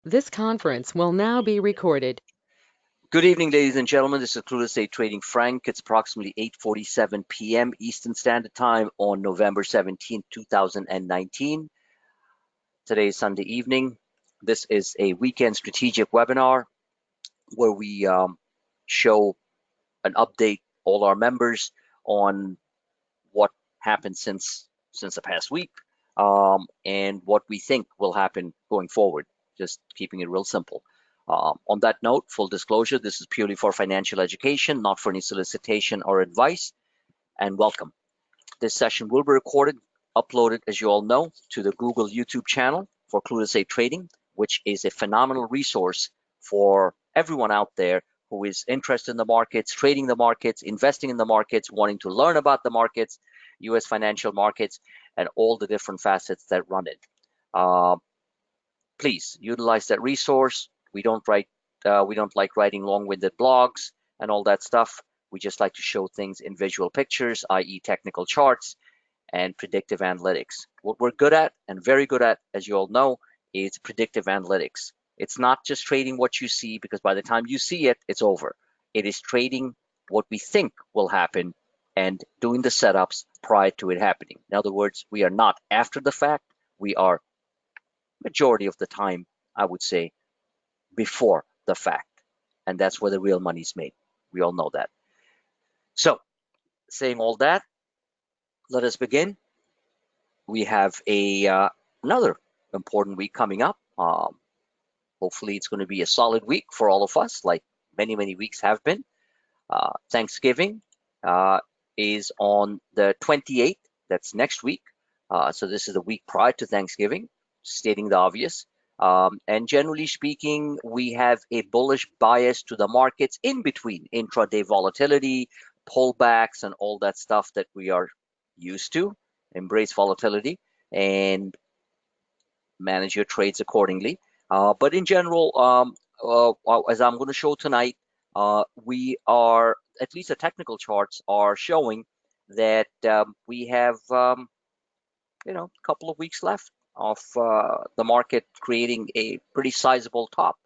This conference will now be recorded. Good evening, ladies and gentlemen. This is Clueless Day Trading Frank. It's approximately 8:47 p.m. Eastern Standard Time on November 17th, 2019. Today is Sunday evening. This is a weekend strategic webinar where we show an update all our members on what happened since the past week and what we think will happen going forward. Just keeping it real simple. On that note, full disclosure, this is purely for financial education, not for any solicitation or advice, and welcome. This session will be recorded, uploaded, as you all know, to the Google YouTube channel for Clueless Day Trading, which is a phenomenal resource for everyone out there who is interested in the markets, trading the markets, investing in the markets, wanting to learn about the markets, US financial markets, and all the different facets that run it. Please utilize that resource. We don't like writing long-winded blogs and all that stuff. We just like to show things in visual pictures, i.e. technical charts and predictive analytics. What we're good at and very good at, as you all know, is predictive analytics. It's not just trading what you see, because by the time you see it, it's over. It is trading what we think will happen and doing the setups prior to it happening. In other words, we are not after the fact. We are, majority of the time, I would say, before the fact. And that's where the real money's made. We all know that. So, saying all that, let us begin. We have another important week coming up. Hopefully, it's going to be a solid week for all of us, like many, many weeks have been. Thanksgiving is on the 28th. That's next week. So this is the week prior to Thanksgiving, stating the obvious. And generally speaking, we have a bullish bias to the markets in between intraday volatility, pullbacks, and all that stuff that we are used to. Embrace volatility and manage your trades accordingly. But in general, as I'm going to show tonight, we are, at least the technical charts are showing that we have, a couple of weeks left of the market creating a pretty sizable top.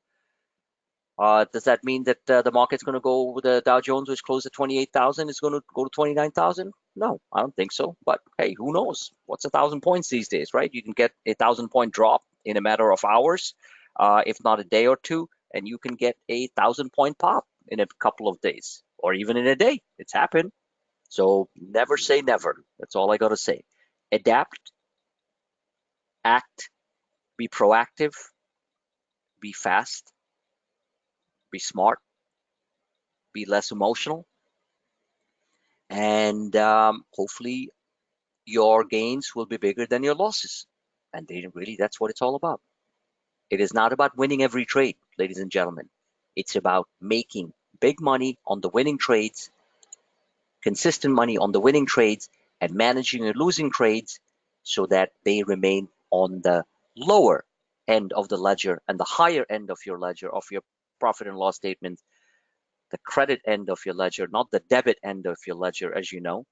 Does that mean that the market's going to go with the Dow Jones, which closed at 28,000, is going to go to 29,000? No, I don't think so. But hey, who knows? What's 1,000 points these days, right? You can get a 1,000-point drop in a matter of hours, if not a day or two, and you can get a 1,000-point pop in a couple of days, or even in a day. It's happened. So never say never. That's all I got to say. Adapt, act, be proactive, be fast, be smart, be less emotional, and hopefully your gains will be bigger than your losses. And that's what it's all about. It is not about winning every trade, ladies and gentlemen. It's about making big money on the winning trades, consistent money on the winning trades, and managing your losing trades so that they remain on the lower end of the ledger and the higher end of your ledger, of your profit and loss statement, the credit end of your ledger, not the debit end of your ledger, as you know.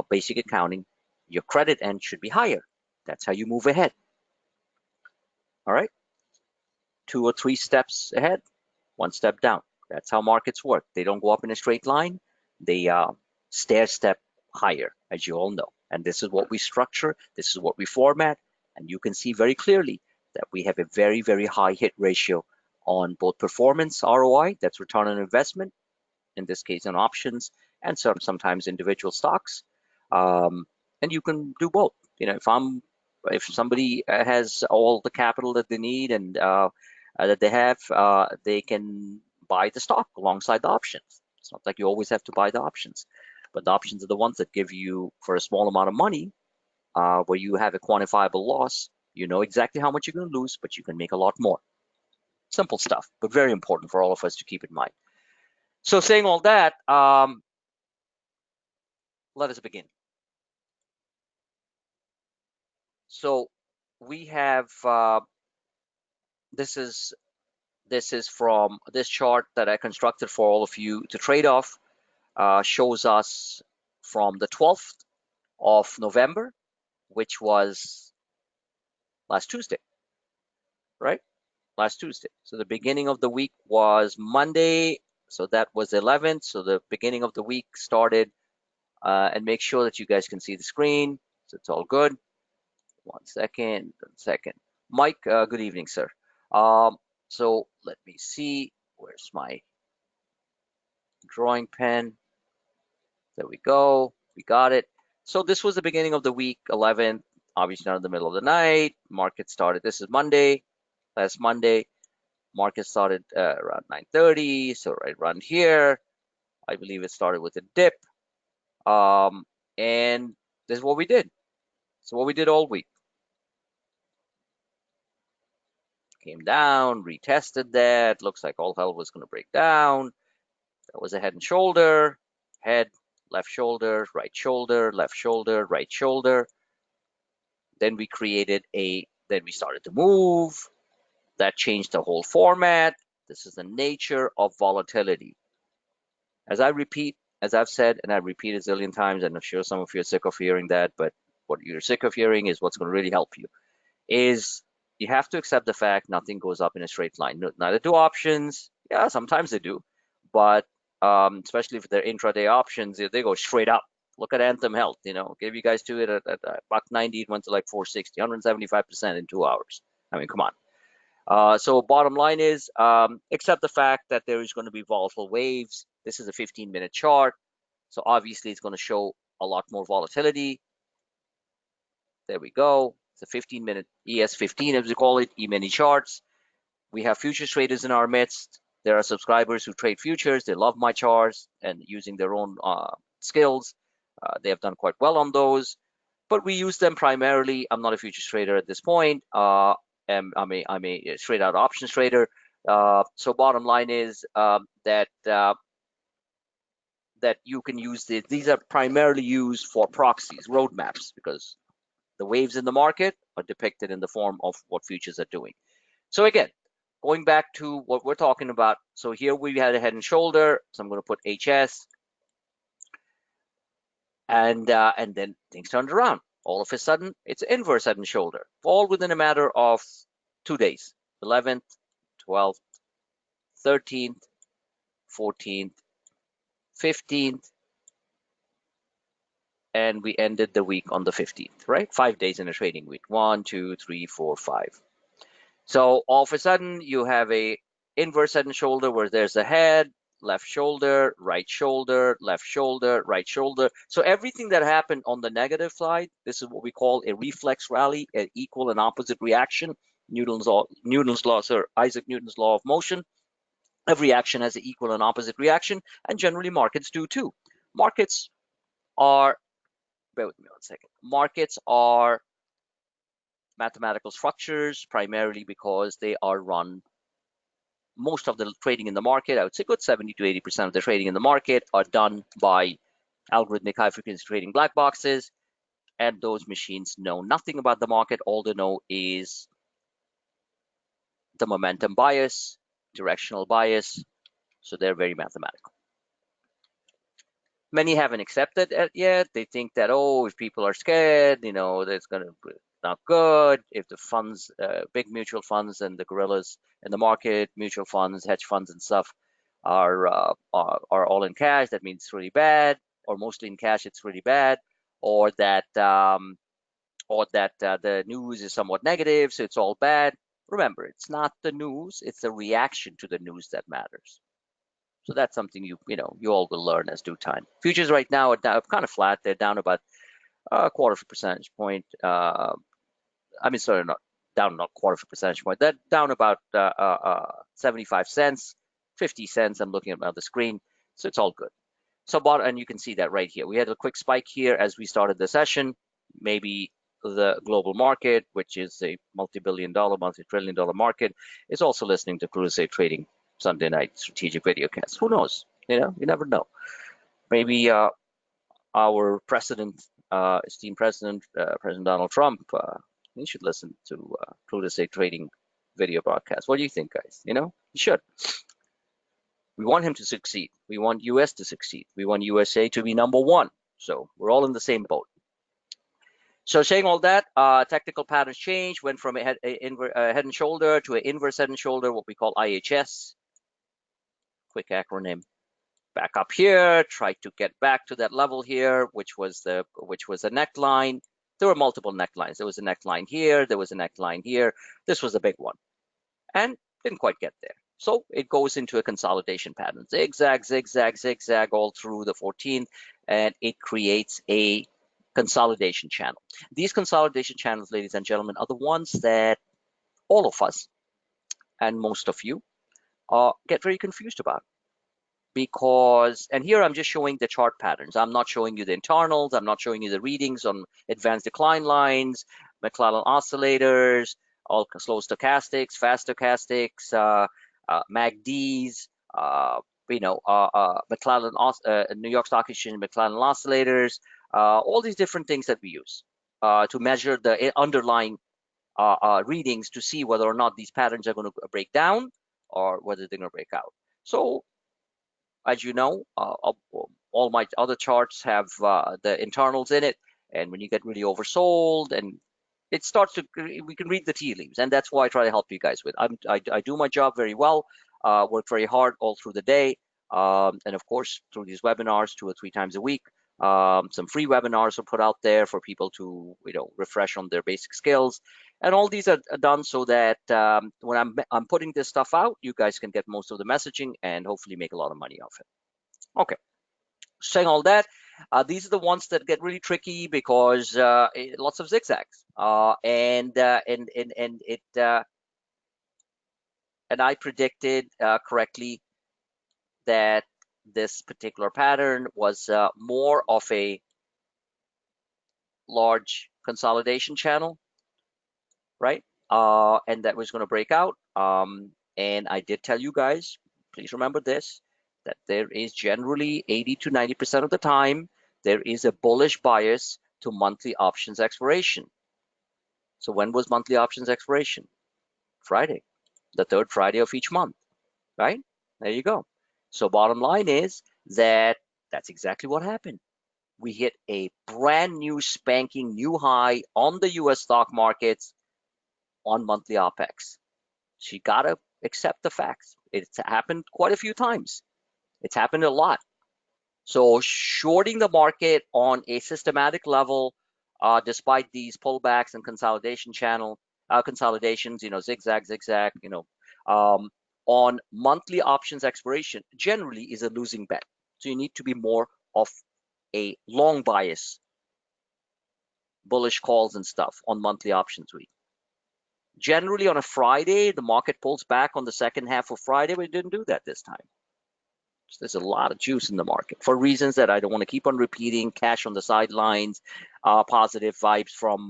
Basic accounting, your credit end should be higher. That's how you move ahead. All right. 2 or 3 steps ahead, 1 step down. That's how markets work. They don't go up in a straight line. They stair step higher, as you all know. And this is what we structure. This is what we format. And you can see very clearly that we have a very, very high hit ratio on both performance, ROI, that's return on investment, in this case on options, and sometimes individual stocks. And you can do both. If somebody has all the capital that they need and that they have, they can buy the stock alongside the options. It's not like you always have to buy the options, but the options are the ones that give you, for a small amount of money, where you have a quantifiable loss, you know exactly how much you're going to lose, but you can make a lot more. Simple stuff, but very important for all of us to keep in mind. So saying all that, let us begin. So we have, this is from this chart that I constructed for all of you to trade off, shows us from the 12th of November, which was last Tuesday, right? last Tuesday. So the beginning of the week was Monday. So that was 11th. So the beginning of the week started, and make sure that you guys can see the screen. So it's all good. 1 second, 1 second. Mike, good evening, sir. So let me see. Where's my drawing pen? There we go. We got it. So this was the beginning of the week, 11th. Obviously not in the middle of the night. Market started. This is Monday. Last Monday, market started around 9:30. So right around here, I believe it started with a dip. And this is what we did. So what we did all week. Came down, retested that. Looks like all hell was going to break down. That was a head and shoulder. Head, left shoulder, right shoulder, left shoulder, right shoulder. Then we then we started to move. That changed the whole format. This is the nature of volatility. As I've said, and I repeat a zillion times, and I'm sure some of you are sick of hearing that, but what you're sick of hearing is what's going to really help you, is you have to accept the fact nothing goes up in a straight line. Neither do options. Yeah, sometimes they do, but especially if they're intraday options, they go straight up. Look at Anthem Health, gave you guys to it at $1.90, it went to like 460, 175% in 2 hours. I mean, come on. So bottom line is, accept the fact that there is going to be volatile waves. This is a 15-minute chart, so obviously it's going to show a lot more volatility. There we go. It's a 15-minute ES15, as we call it, E-mini charts. We have futures traders in our midst. There are subscribers who trade futures. They love my charts and using their own skills. They have done quite well on those, but we use them primarily. I'm not a futures trader at this point. I'm a straight out options trader. So bottom line is that you can use these are primarily used for proxies, roadmaps, because the waves in the market are depicted in the form of what futures are doing. So again, going back to what we're talking about. So here we had a head and shoulder. So I'm going to put HS, and then things turned around. All of a sudden, it's inverse head and shoulder, all within a matter of 2 days: 11th, 12th, 13th, 14th, 15th, and we ended the week on the 15th, right? 5 days in a trading week. 1, 2, 3, 4, 5. So all of a sudden, you have a inverse head and shoulder where there's a head, left shoulder, right shoulder, left shoulder, right shoulder. So everything that happened on the negative side, this is what we call a reflex rally, an equal and opposite reaction. Newton's law, sir, Isaac Newton's law of motion. Every action has an equal and opposite reaction, and generally markets do too. Markets are, bear with me 1 second. Markets are mathematical structures primarily because they are run. Most of the trading in the market, I would say good 70 to 80% of the trading in the market are done by algorithmic high frequency trading black boxes, and those machines know nothing about the market. All they know is the momentum bias, directional bias, so they're very mathematical. Many haven't accepted it yet. They think that, oh, if people are scared, that's going to be not good. If the funds, big mutual funds and the gorillas in the market, mutual funds, hedge funds and stuff are all in cash, that means it's really bad, or mostly in cash, it's really bad, or that the news is somewhat negative, so it's all bad. Remember, it's not the news, it's the reaction to the news that matters. So that's something you all will learn as due time. Futures right now are down, kind of flat. They're down about a quarter of a percentage point. Sorry, not quarter of a percentage point. They're down about 75 cents, 50 cents. I'm looking at the screen, so it's all good. So, and you can see that right here. We had a quick spike here as we started the session. Maybe the global market, which is a multi-billion-dollar, multi-trillion-dollar market, is also listening to Crusade Trading Sunday night strategic video cast. Who knows? You never know. Maybe our president, esteemed president, President Donald Trump, he should listen to Crusade Trading video broadcast. What do you think, guys? He should. We want him to succeed. We want US to succeed. We want USA to be #1. So we're all in the same boat. So saying all that, technical patterns change, went from a head and shoulder to an inverse head and shoulder, what we call IHS. Quick acronym. Back up here, try to get back to that level here, which was a neckline. There were multiple necklines. There was a neckline here, there was a neckline here. This was a big one, and didn't quite get there. So it goes into a consolidation pattern, zigzag, zigzag, zigzag all through the 14th, and it creates a consolidation channel. These consolidation channels, ladies and gentlemen, are the ones that all of us and most of you get very confused about. Because, and here I'm just showing the chart patterns. I'm not showing you the internals. I'm not showing you the readings on advanced decline lines, McClellan oscillators, all slow stochastics, fast stochastics, MACDs, McClellan, New York Stock Exchange McClellan oscillators, all these different things that we use to measure the underlying readings to see whether or not these patterns are going to break down or whether they're going to break out. So as you know, all my other charts have the internals in it, and when you get really oversold, and it starts to, we can read the tea leaves, and that's why I try to help you guys with. I do my job very well, work very hard all through the day, and of course through these webinars 2 or 3 times a week. Some free webinars are put out there for people to refresh on their basic skills, and all these are done so that when I'm putting this stuff out, you guys can get most of the messaging and hopefully make a lot of money off it. Okay, saying all that, these are the ones that get really tricky because lots of zigzags, and I predicted correctly that this particular pattern was more of a large consolidation channel, right? And that was going to break out. And I did tell you guys, please remember this, that there is generally 80 to 90% of the time, there is a bullish bias to monthly options expiration. So when was monthly options expiration? Friday, the 3rd Friday of each month, right? There you go. So bottom line is that that's exactly what happened. We hit a brand new spanking new high on the US stock markets on monthly OPEX. So you gotta accept the facts. It's happened quite a few times. It's happened a lot. So shorting the market on a systematic level, despite these pullbacks and consolidation channel consolidations, zigzag, zigzag, on monthly options expiration generally is a losing bet. So you need to be more of a long bias, bullish calls and stuff on monthly options week. Generally on a Friday, the market pulls back on the second half of Friday, but it didn't do that this time. So there's a lot of juice in the market for reasons that I don't want to keep on repeating. Cash on the sidelines, positive vibes from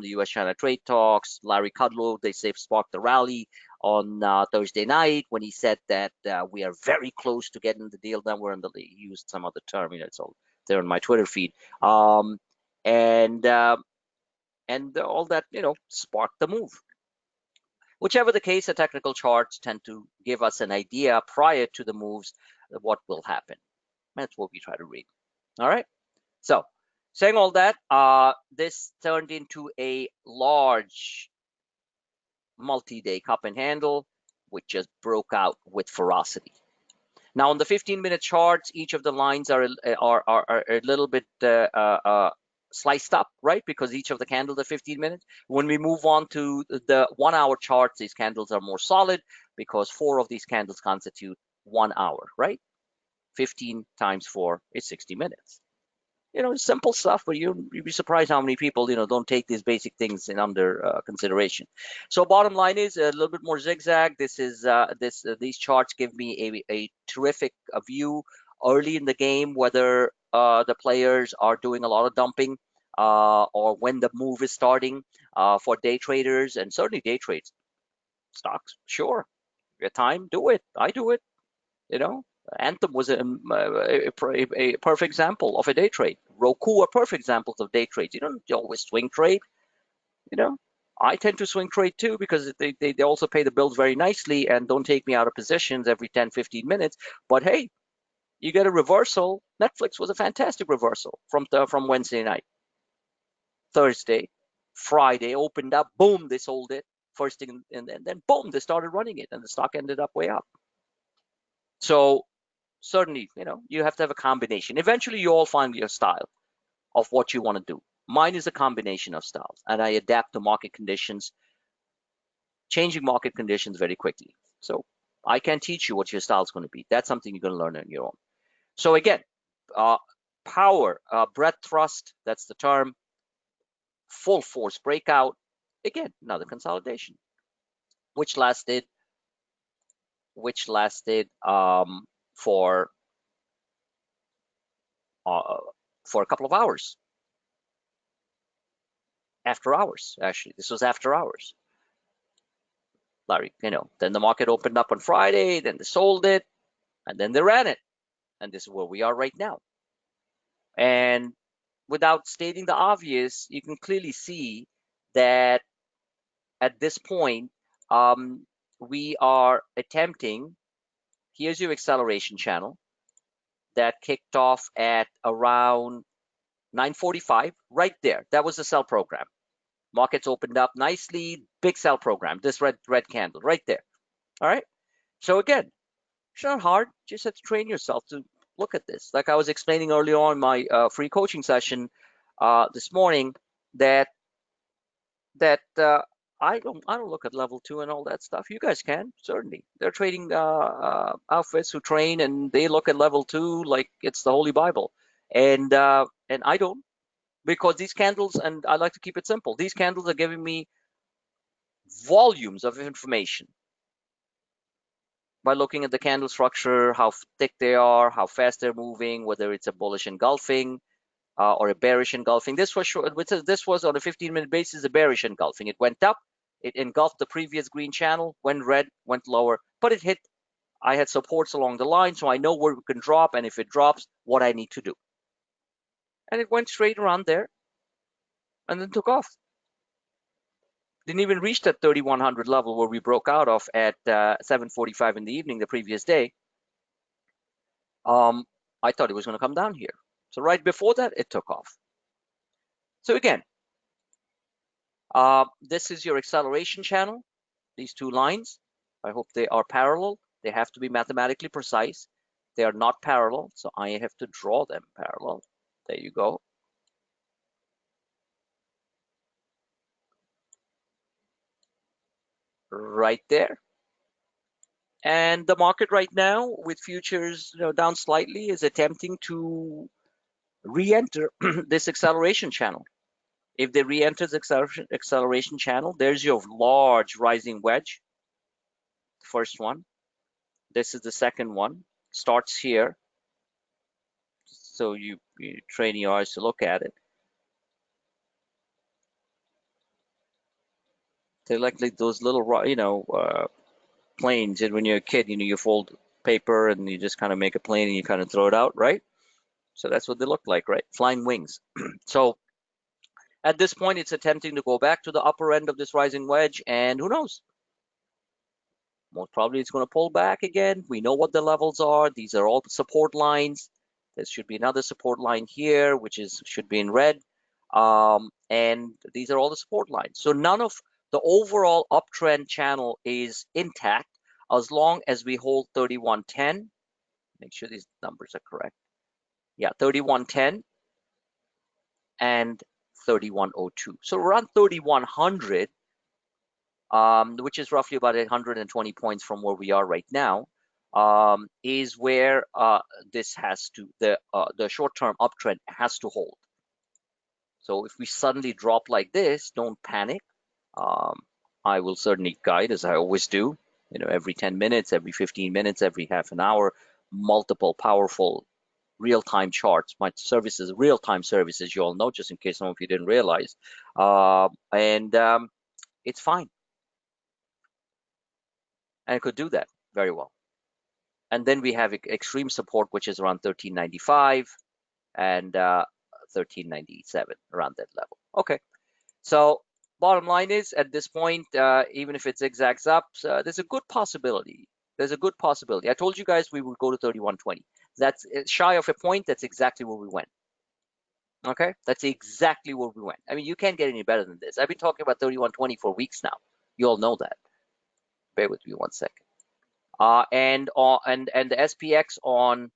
the U.S.-China trade talks. Larry Kudlow, they say, sparked the rally on Thursday night when he said that we are very close to getting the deal done. We're in the, he used some other term, it's all there on my Twitter feed, and all that, sparked the move. Whichever the case, the technical charts tend to give us an idea prior to the moves of what will happen. That's what we try to read. All right. So saying all that, this turned into a large multi-day cup and handle, which just broke out with ferocity. Now on the 15-minute charts, each of the lines are a little bit sliced up, right? Because each of the candles are 15 minutes. When we move on to the 1-hour charts, these candles are more solid because 4 of these candles constitute 1 hour, right? 15 times 4 is 60 minutes. Simple stuff, but you'd be surprised how many people, don't take these basic things in under consideration. So bottom line is a little bit more zigzag. This is these charts give me a terrific view early in the game, whether the players are doing a lot of dumping or when the move is starting for day traders, and certainly day trades stocks. Sure, your time, do it. I do it. Anthem was a perfect example of a day trade. Roku are perfect examples of day trades. You don't always swing trade. I tend to swing trade too because they also pay the bills very nicely and don't take me out of positions every 10, 15 minutes. But hey, you get a reversal. Netflix was a fantastic reversal from Wednesday night. Thursday, Friday opened up, boom, they sold it first thing, and then boom, they started running it, and the stock ended up way up. So certainly, you have to have a combination. Eventually, you all find your style of what you want to do. Mine is a combination of styles, and I adapt to market conditions, changing market conditions very quickly. So I can't teach you what your style is going to be. That's something you're going to learn on your own. So again, power, breadth thrust, that's the term. Full force breakout. Again, another consolidation, which lasted for a couple of hours. After hours, actually, this was after hours. Larry, then the market opened up on Friday, then they sold it, and then they ran it, and this is where we are right now. And without stating the obvious, you can clearly see that at this point, we are attempting. Here's your acceleration channel that kicked off at around 9:45, right there. That was the sell program. Markets opened up nicely, big sell program. This red candle right there. All right. So again, it's not hard. Just have to train yourself to look at this. Like I was explaining earlier on in my free coaching session this morning, that I don't look at level 2 and all that stuff. You guys can, certainly. They're trading outfits who train, and they look at level 2 like it's the Holy Bible, and I don't, because these candles, and I like to keep it simple. These candles are giving me volumes of information by looking at the candle structure, how thick they are, how fast they're moving, whether it's a bullish engulfing or a bearish engulfing. This was short. This was on a 15-minute basis a bearish engulfing. It went up, it engulfed the previous green channel, went red, went lower, but it hit. I had supports along the line, so I know where we can drop, and if it drops, what I need to do. And it went straight around there, and then took off. Didn't even reach that 3100 level where we broke out of at 7:45 in the evening the previous day. I thought it was going to come down here. So right before that, it took off. So again, this is your acceleration channel, these two lines. I hope they are parallel. They have to be mathematically precise. They are not parallel, so I have to draw them parallel. There you go. Right there. And the market right now, with futures down slightly, is attempting to re-enter this acceleration channel. If they re-enter this acceleration channel, there's your large rising wedge. First one. This is the second one. Starts here. So you train your eyes to look at it. They're like those little, planes. And when you're a kid, you fold paper and you just kind of make a plane and you kind of throw it out, right? So that's what they look like, right? Flying wings. So at this point, it's attempting to go back to the upper end of this rising wedge, and who knows? Most probably it's going to pull back again. We know what the levels are. These are all support lines. There should be another support line here, which should be in red. And these are all the support lines. So none of the overall uptrend channel is intact as long as we hold 3110. Make sure these numbers are correct. Yeah, 3110 and 3102. So around 3100, which is roughly about 120 points from where we are right now, is where this has to, the short-term uptrend has to hold. So if we suddenly drop like this, don't panic. I will certainly guide, as I always do, every 10 minutes, every 15 minutes, every half an hour, multiple powerful real-time charts. My services, real-time services, you all know, just in case some of you didn't realize. It's fine. And it could do that very well. And then we have extreme support, which is around 1395 and 1397, around that level. Okay, so bottom line is, at this point, even if it zigzags up, there's a good possibility. There's a good possibility. I told you guys we would go to 3120. That's shy of a point. That's exactly where we went. Okay, that's exactly where we went. I mean, you can't get any better than this. I've been talking about 31.20 for weeks now. You all know that. Bear with me 1 second. And the SPX on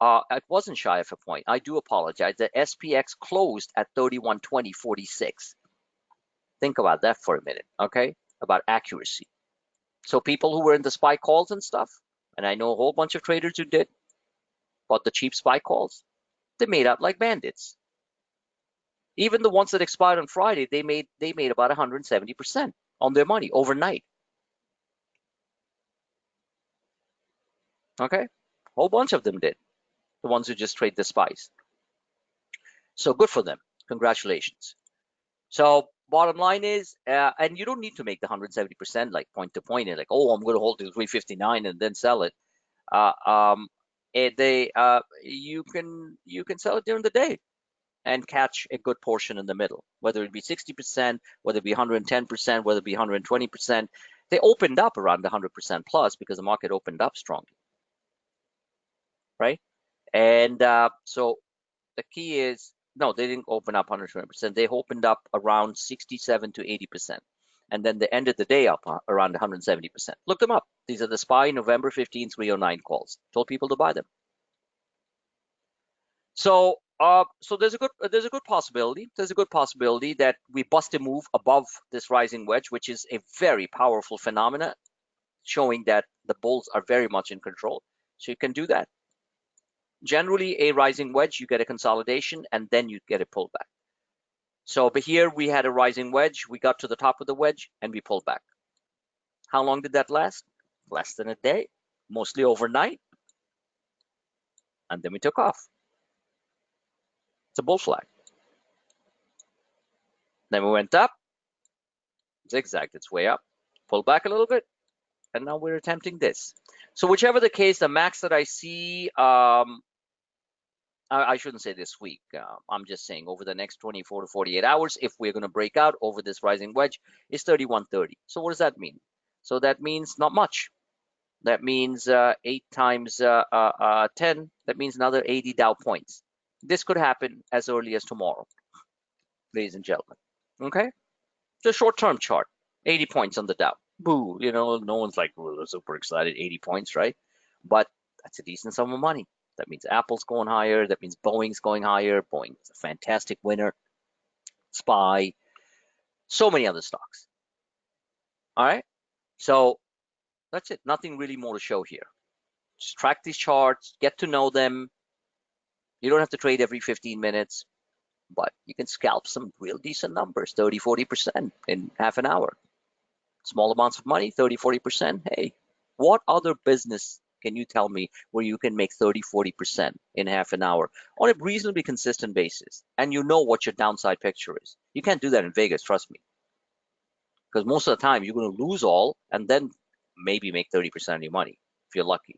it wasn't shy of a point. I do apologize. The SPX closed at 31.20.46. Think about that for a minute, okay? About accuracy. So people who were in the SPY calls and stuff, and I know a whole bunch of traders who did, bought the cheap SPY calls, they made out like bandits. Even the ones that expired on Friday, they made about 170% on their money overnight. Okay, a whole bunch of them did. The ones who just trade the SPYs. So good for them. Congratulations. So bottom line is, and you don't need to make the 170% like point to point and like, oh, I'm going to hold to 359 and then sell it. You can sell it during the day and catch a good portion in the middle, whether it be 60%, whether it be 110%, whether it be 120%. They opened up around 100% plus because the market opened up strongly, right? And so the key is, no, they didn't open up 120%. They opened up around 67 to 80%. And then they ended the day up around 170%. Look them up. These are the SPY November 15, 309 calls. Told people to buy them. So there's a good possibility. There's a good possibility that we bust a move above this rising wedge, which is a very powerful phenomena, showing that the bulls are very much in control. So you can do that. Generally, a rising wedge, you get a consolidation, and then you get a pullback. So over here, we had a rising wedge. We got to the top of the wedge, and we pulled back. How long did that last? Less than a day, mostly overnight. And then we took off. It's a bull flag. Then we went up, zigzagged its way up, pulled back a little bit, and now we're attempting this. So whichever the case, the max that I see, I shouldn't say this week. I'm just saying over the next 24 to 48 hours, if we're going to break out over this rising wedge, is 31.30. So what does that mean? So that means not much. That means 8 times 10. That means another 80 Dow points. This could happen as early as tomorrow, ladies and gentlemen. Okay? It's a short-term chart. 80 points on the Dow. Boo. You know, no one's like, oh, super excited. 80 points, right? But that's a decent sum of money. That means Apple's going higher. That means Boeing's going higher. Boeing's a fantastic winner. SPY. So many other stocks. All right? So that's it. Nothing really more to show here. Just track these charts. Get to know them. You don't have to trade every 15 minutes. But you can scalp some real decent numbers. 30, 40% in half an hour. Small amounts of money, 30, 40%. Hey, what other business can you tell me where you can make 30, 40% in half an hour on a reasonably consistent basis? And you know what your downside picture is. You can't do that in Vegas, trust me. Because most of the time you're going to lose all and then maybe make 30% of your money if you're lucky.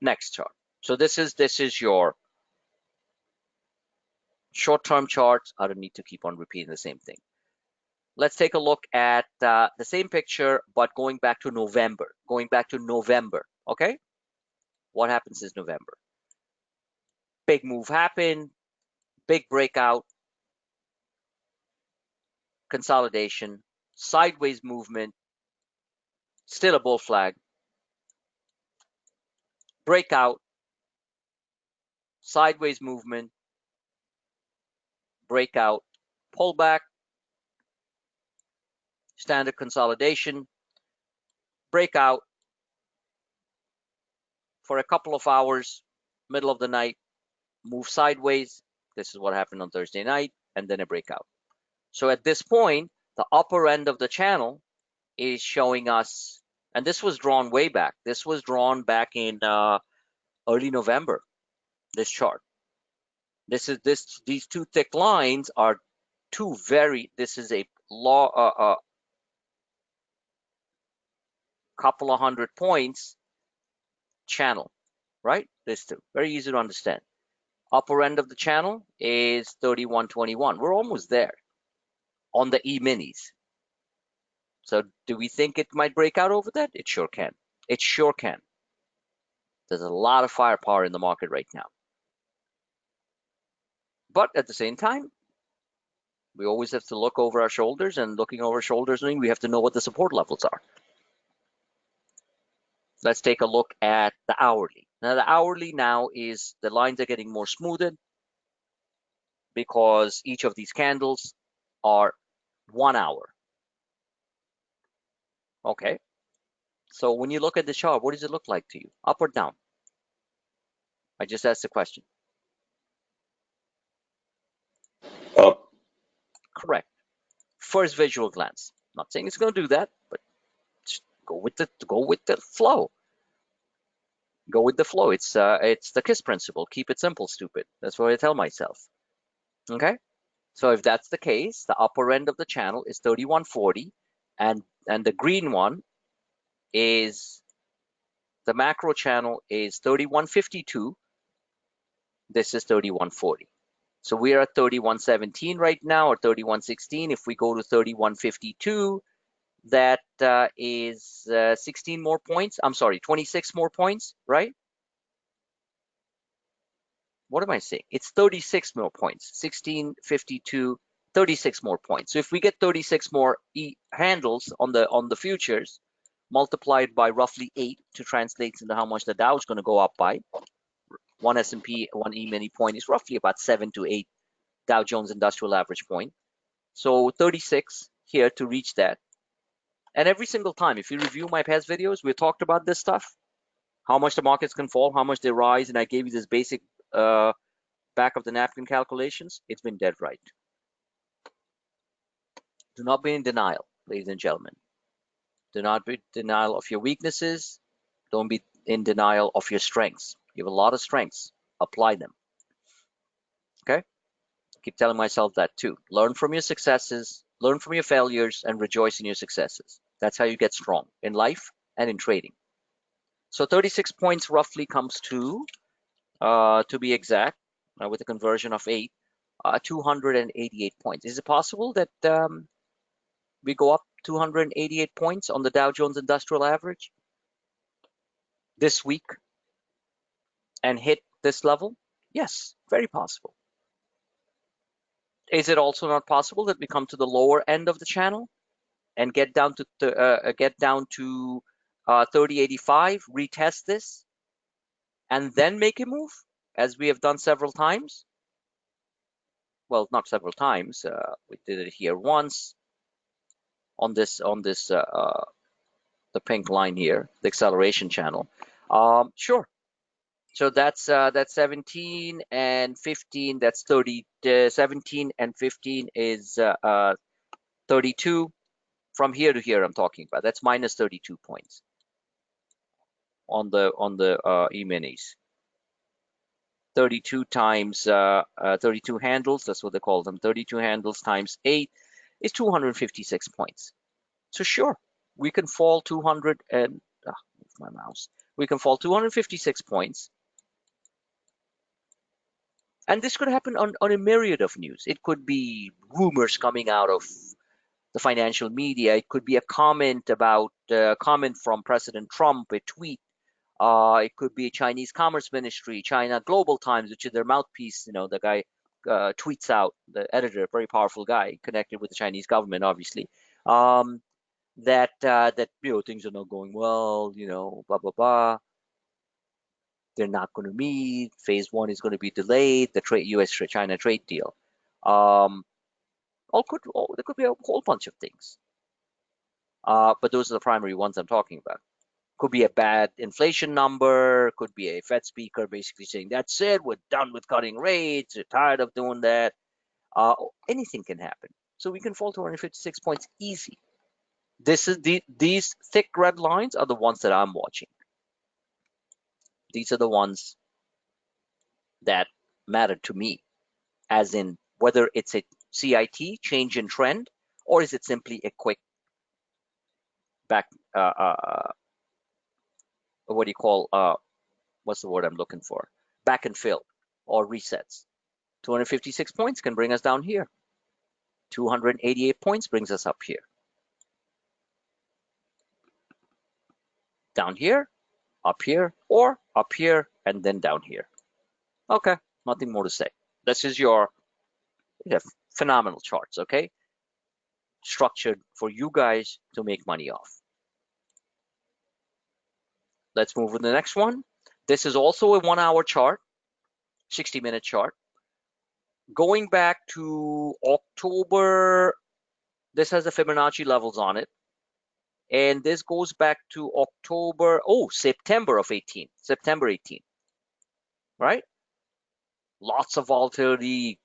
Next chart. So this is your short-term charts. I don't need to keep on repeating the same thing. Let's take a look at the same picture, but going back to November. Okay? What happens is November. Big move happened, big breakout, consolidation, sideways movement, still a bull flag, breakout, sideways movement, breakout, pullback, standard consolidation, breakout for a couple of hours, middle of the night, move sideways. This is what happened on Thursday night, and then a breakout. So at this point, the upper end of the channel is showing us, and this was drawn way back. This was drawn back in early November, this chart. These two thick lines are this is a couple of 100 points channel, right? This two, very easy to understand. Upper end of the channel is 31.21. We're almost there on the E-minis. So do we think it might break out over that? It sure can. It sure can. There's a lot of firepower in the market right now. But at the same time, we always have to look over our shoulders, and looking over our shoulders means we have to know what the support levels are. Let's take a look at the hourly. Now, the hourly now is the lines are getting more smoothed because each of these candles are 1 hour. Okay. So when you look at the chart, what does it look like to you? Up or down? I just asked the question. Up. Correct. First visual glance. Not saying it's going to do that, but just go with the flow. Go with the flow. It's the KISS principle. Keep it simple, stupid. That's what I tell myself. Okay. So if that's the case, the upper end of the channel is 3140, and the green one is the macro channel is 3152. This is 3140. So we are at 3117 right now, or 3116. If we go to 3152, that is 16 more points. I'm sorry, 26 more points, right? What am I saying? It's 36 more points. 1652, 36 more points. So if we get 36 more handles on the futures, multiplied by roughly 8 to translate into how much the Dow is going to go up by, one S&P, one E-mini point is roughly about 7 to 8 Dow Jones Industrial Average point. So 36 here to reach that. And every single time, if you review my past videos, we talked about this stuff, how much the markets can fall, how much they rise, and I gave you this basic back of the napkin calculations. It's been dead right. Do not be in denial, ladies and gentlemen. Do not be in denial of your weaknesses. Don't be in denial of your strengths. You have a lot of strengths. Apply them. Okay? I keep telling myself that too. Learn from your successes, learn from your failures, and rejoice in your successes. That's how you get strong in life and in trading. So 36 points roughly comes to be exact, with a conversion of 8, 288 points. Is it possible that we go up 288 points on the Dow Jones Industrial Average this week and hit this level? Yes, very possible. Is it also not possible that we come to the lower end of the channel and get down to 3085, retest this, and then make a move, as we have done several times? Well, not several times. We did it here once on this the pink line here, the acceleration channel. Sure. So that's 17 and 15. That's 30. 17 and 15 is 32. From here to here, I'm talking about. That's minus 32 points on the E-minis. 32 times 32 handles. That's what they call them. 32 handles times 8 is 256 points. So sure, we can fall 200 and move my mouse. We can fall 256 points. And this could happen on a myriad of news. It could be rumors coming out of the financial media. It could be a comment about comment from President Trump, a tweet. It could be Chinese Commerce Ministry, China Global Times, which is their mouthpiece. You know, the guy tweets out, the editor, very powerful guy, connected with the Chinese government, obviously. That things are not going well. Blah blah blah. They're not going to meet. Phase 1 is going to be delayed. The U.S.-China trade deal. There could be a whole bunch of things. But those are the primary ones I'm talking about. Could be a bad inflation number. Could be a Fed speaker basically saying, "That's it. We're done with cutting rates. We're tired of doing that." Anything can happen. So we can fall to 256 points easy. These thick red lines are the ones that I'm watching. These are the ones that matter to me, as in whether it's a CIT, change in trend, or is it simply a quick back, what do you call, what's the word I'm looking for? Back and fill or resets. 256 points can bring us down here. 288 points brings us up here. Down here, or up here, and then down here. Okay, nothing more to say. This is your These are phenomenal charts, okay? Structured for you guys to make money off. Let's move to the next one. This is also a 1 hour chart, 60-minute chart. Going back to October, this has the Fibonacci levels on it. And this goes back to September of 18, September 18, right? Lots of volatility,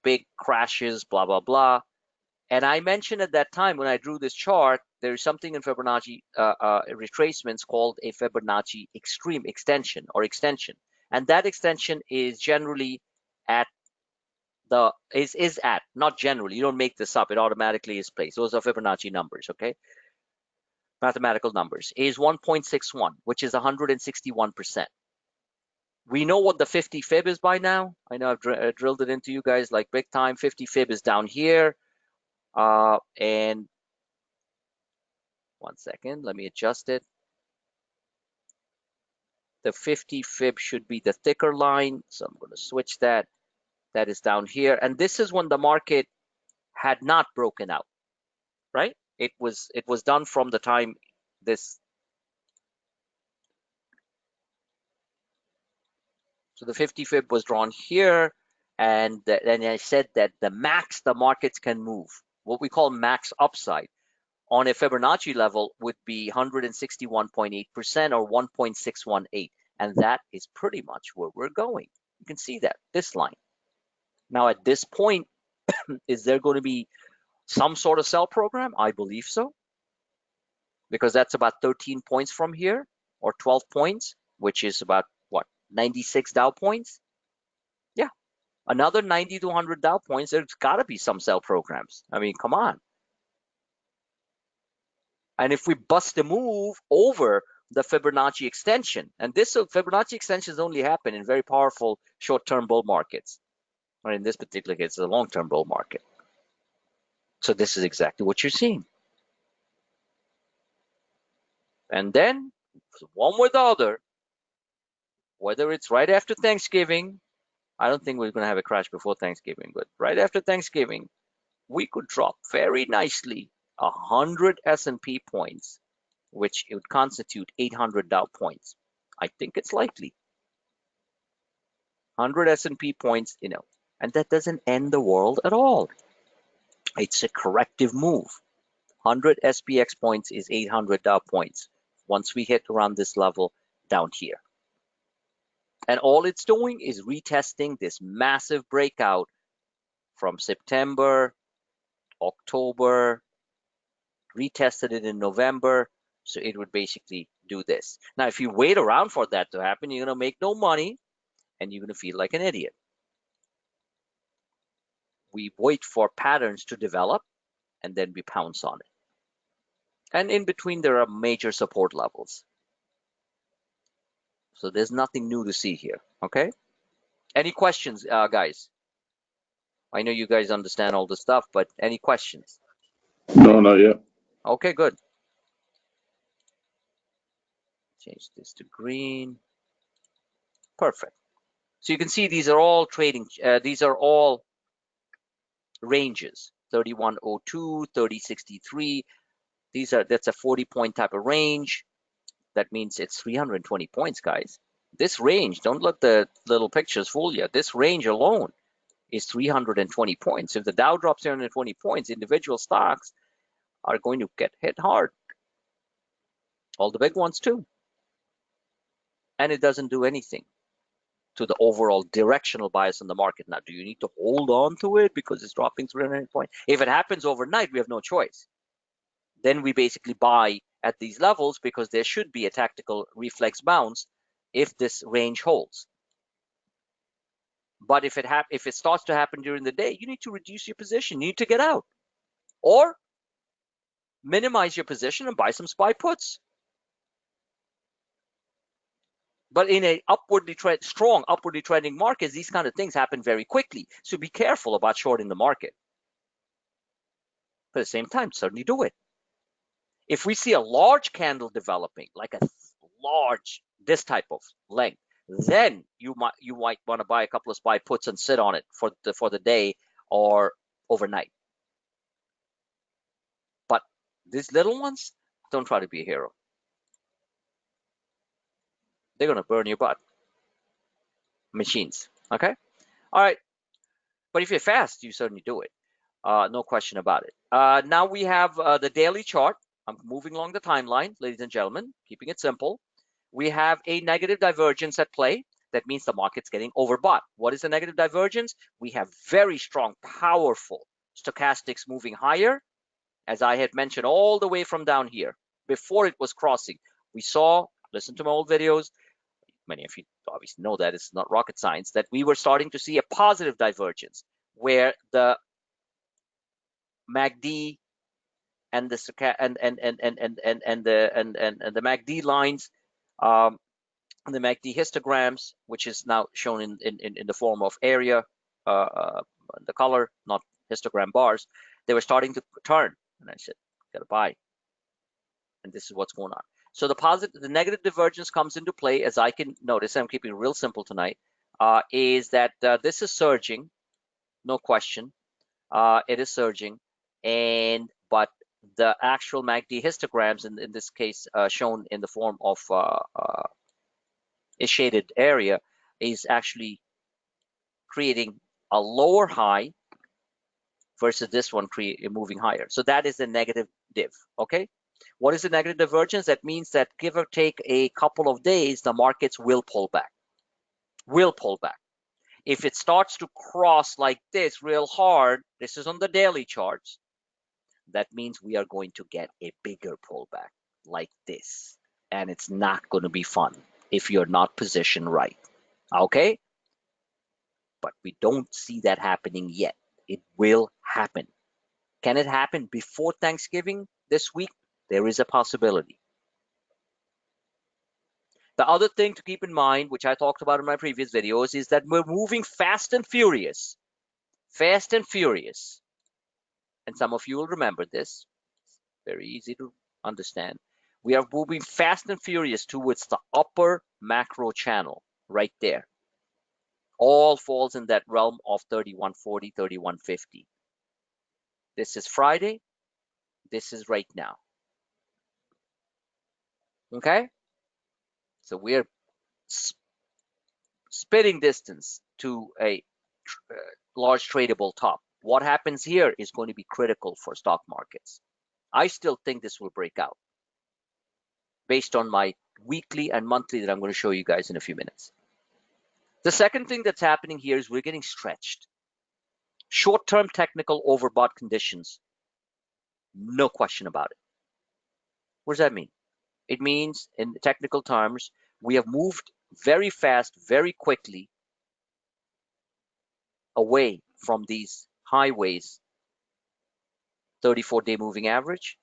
big crashes, blah, blah, blah. And I mentioned at that time when I drew this chart, there's something in Fibonacci retracements called a Fibonacci extreme extension or extension. And that extension is generally at not generally, you don't make this up, it automatically is placed. Those are Fibonacci numbers, okay? Mathematical numbers is 1.61, which is 161%. We know what the 50 fib is by now. I know I've drilled it into you guys like big time. 50 fib is down here. And one second, let me adjust it. The 50 fib should be the thicker line. So I'm going to switch that. That is down here. And this is when the market had not broken out, right? It was done from the time this. So the 50 fib was drawn here. And then I said that the max the markets can move, what we call max upside, on a Fibonacci level would be 161.8% or 1.618. And that is pretty much where we're going. You can see that, this line. Now at this point, is there going to be some sort of sell program? I believe so. Because that's about 13 points from here, or 12 points, which is about, what, 96 Dow points? Yeah, another 90 to 100 Dow points, there's got to be some sell programs. I mean, come on. And if we bust a move over the Fibonacci extension, and this Fibonacci extensions only happen in very powerful short-term bull markets, or in this particular case, it's a long-term bull market. So this is exactly what you're seeing. And then, one with the other, whether it's right after Thanksgiving, I don't think we're going to have a crash before Thanksgiving, but right after Thanksgiving, we could drop very nicely 100 S&P points, which it would constitute 800 Dow points. I think it's likely. 100 S&P points, and that doesn't end the world at all. It's a corrective move. 100 SPX points is 800 Dow points once we hit around this level down here. And all it's doing is retesting this massive breakout from September, October, retested it in November. So it would basically do this. Now, if you wait around for that to happen, you're going to make no money and you're going to feel like an idiot. We wait for patterns to develop and then we pounce on it. And in between, there are major support levels. So there's nothing new to see here, okay? Any questions, guys? I know you guys understand all the stuff, but any questions? No, not yet. Okay, good. Change this to green. Perfect. So you can see these are all trading, these are all ranges, 3102, 3063. That's a 40-point type of range. That means it's 320 points, guys. This range, don't let the little pictures fool you. This range alone is 320 points. If the Dow drops 320 points, individual stocks are going to get hit hard. All the big ones too. And it doesn't do anything to the overall directional bias in the market. Now, do you need to hold on to it because it's dropping 300 points? If it happens overnight, we have no choice. Then we basically buy at these levels because there should be a tactical reflex bounce if this range holds. But if it starts to happen during the day, you need to reduce your position. You need to get out. Or minimize your position and buy some SPY puts. But in a strong upwardly trending markets, these kind of things happen very quickly. So be careful about shorting the market. But at the same time, certainly do it. If we see a large candle developing, like a large, this type of length, then you might want to buy a couple of SPY puts and sit on it for the day or overnight. But these little ones, don't try to be a hero. They're going to burn your butt. Machines. Okay? All right. But if you're fast, you certainly do it. No question about it. Now we have the daily chart. I'm moving along the timeline, ladies and gentlemen, keeping it simple. We have a negative divergence at play. That means the market's getting overbought. What is the negative divergence? We have very strong, powerful stochastics moving higher, as I had mentioned all the way from down here before it was crossing. We saw, listen to my old videos, many of you obviously know that it's not rocket science, that we were starting to see a positive divergence where the MACD and the MACD lines, and the MACD histograms, which is now shown in the form of area, the color, not histogram bars, they were starting to turn, and I said, gotta buy. And this is what's going on. So the negative divergence comes into play, as I can notice. I'm keeping it real simple tonight. Is that this is surging, no question. It is surging, but the actual MACD histograms, in this case shown in the form of a shaded area, is actually creating a lower high versus this one moving higher. So that is the negative div. Okay. What is the negative divergence? That means that give or take a couple of days, the markets will pull back. Will pull back. If it starts to cross like this real hard, this is on the daily charts, that means we are going to get a bigger pullback like this. And it's not going to be fun if you're not positioned right. Okay? But we don't see that happening yet. It will happen. Can it happen before Thanksgiving this week? There is a possibility. The other thing to keep in mind, which I talked about in my previous videos, is that we're moving fast and furious. Fast and furious. And some of you will remember this. Very easy to understand. We are moving fast and furious towards the upper macro channel right there. All falls in that realm of 3140, 3150. This is Friday. This is right now. Okay? So we're spitting distance to a large tradable top. What happens here is going to be critical for stock markets. I still think this will break out based on my weekly and monthly that I'm going to show you guys in a few minutes. The second thing that's happening here is we're getting stretched. Short-term technical overbought conditions. No question about it. What does that mean? It means, in technical terms, we have moved very fast, very quickly away from these highways. 34-day moving average,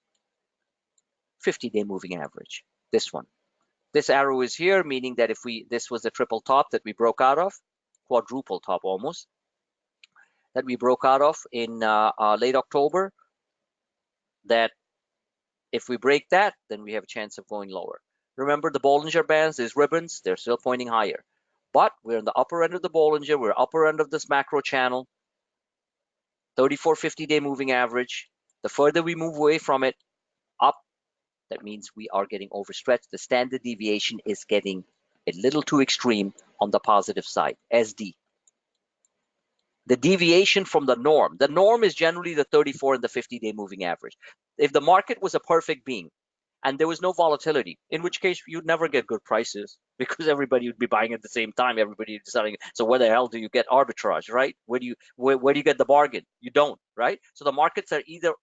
50-day moving average. This one. This arrow is here, meaning that if this was the triple top that we broke out of, quadruple top almost, that we broke out of in late October, that if we break that, then we have a chance of going lower. Remember the Bollinger Bands, these ribbons, they're still pointing higher. But we're in the upper end of the Bollinger, we're upper end of this macro channel, 34 50-day moving average. The further we move away from it, up, that means we are getting overstretched. The standard deviation is getting a little too extreme on the positive side, SD. The deviation from the norm is generally the 34 and the 50-day moving average. If the market was a perfect being and there was no volatility, in which case you'd never get good prices because everybody would be buying at the same time, everybody would be selling. So where the hell do you get arbitrage, right? Where do you get the bargain? You don't, right? So the markets are either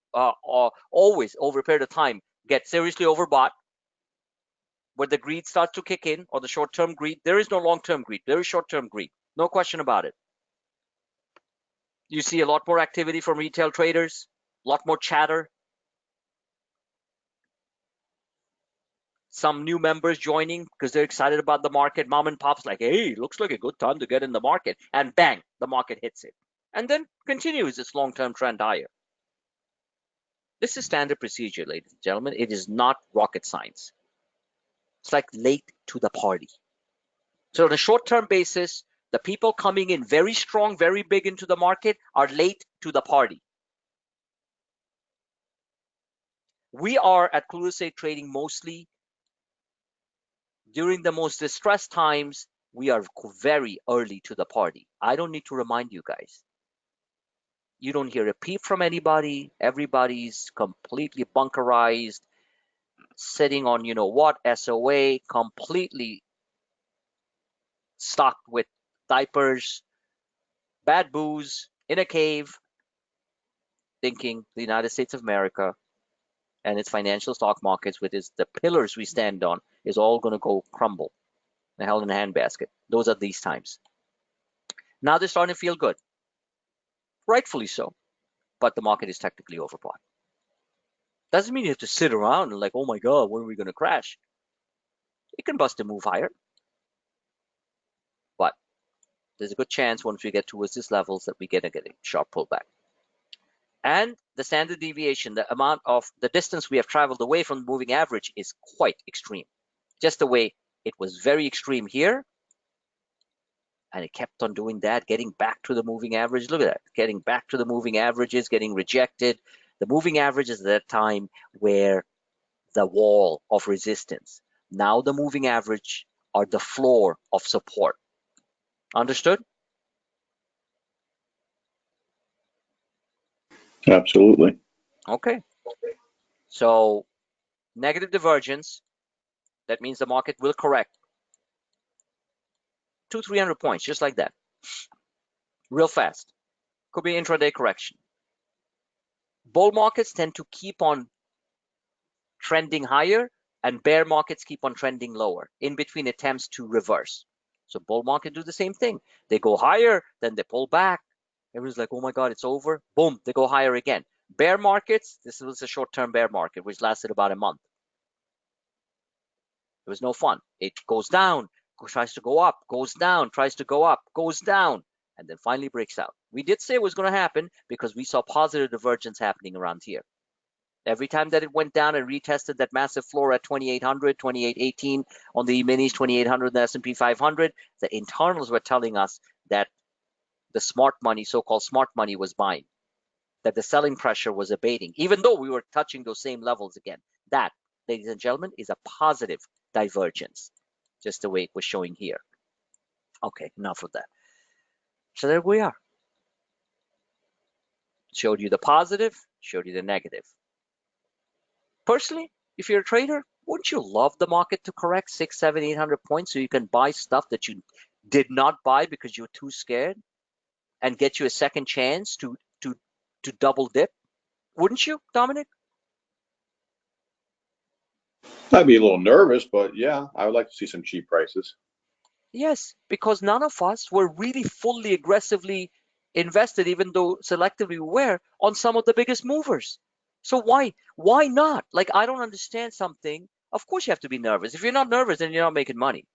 always over a period of time get seriously overbought, where the greed starts to kick in, or the short-term greed. There is no long-term greed. There is short-term greed. No question about it. You see a lot more activity from retail traders, a lot more chatter. Some new members joining because they're excited about the market. Mom and pop's like, hey, looks like a good time to get in the market. And bang, the market hits it. And then continues its long-term trend higher. This is standard procedure, ladies and gentlemen. It is not rocket science. It's like late to the party. So on a short-term basis, The people coming in very strong, very big into the market are late to the party. We are at Crusade trading mostly during the most distressed times. We are very early to the party. I don't need to remind you guys. You don't hear a peep from anybody. Everybody's completely bunkerized, sitting on you know what, SOA, completely stocked with diapers, bad booze, in a cave, thinking the United States of America and its financial stock markets, with the pillars we stand on, is all going to go crumble, the hell in a handbasket. Those are these times. Now they're starting to feel good, rightfully so, but the market is technically overbought. Doesn't mean you have to sit around and like, oh my god, when are we going to crash? It can bust a move higher, but there's a good chance once we get towards these levels that we get a sharp pullback. And the standard deviation, the amount of the distance we have traveled away from the moving average, is quite extreme. Just the way it was very extreme here, and it kept on doing that, getting back to the moving average. Look at that, getting back to the moving averages, getting rejected. The moving average is at that time where the wall of resistance. Now the moving average are the floor of support. Understood? Absolutely. Okay. So negative divergence, that means the market will correct 200-300 points, just like that, real fast. Could be intraday correction. Bull markets tend to keep on trending higher, and bear markets keep on trending lower. In between attempts to reverse. So bull market do the same thing. They go higher, then they pull back. Everyone's like, oh my god, it's over. Boom, they go higher again. Bear markets, this was a short-term bear market, which lasted about a month. It was no fun. It goes down, tries to go up, goes down, tries to go up, goes down, and then finally breaks out. We did say it was going to happen because we saw positive divergence happening around here. Every time that it went down and retested that massive floor at 2800, 2818 on the minis, 2800 on the S&P 500, the internals were telling us that the smart money, so-called smart money, was buying, that the selling pressure was abating, even though we were touching those same levels again. That, ladies and gentlemen, is a positive divergence, just the way it was showing here. Okay, enough of that. So there we are. Showed you the positive, showed you the negative. Personally, if you're a trader, wouldn't you love the market to correct 600, 700, 800 points so you can buy stuff that you did not buy because you're too scared, and get you a second chance to double dip? Wouldn't you, Dominic? I'd be a little nervous, but yeah, I would like to see some cheap prices. Yes, because none of us were really fully aggressively invested, even though selectively we were, on some of the biggest movers. So why not? Like, I don't understand something. Of course you have to be nervous. If you're not nervous, then you're not making money.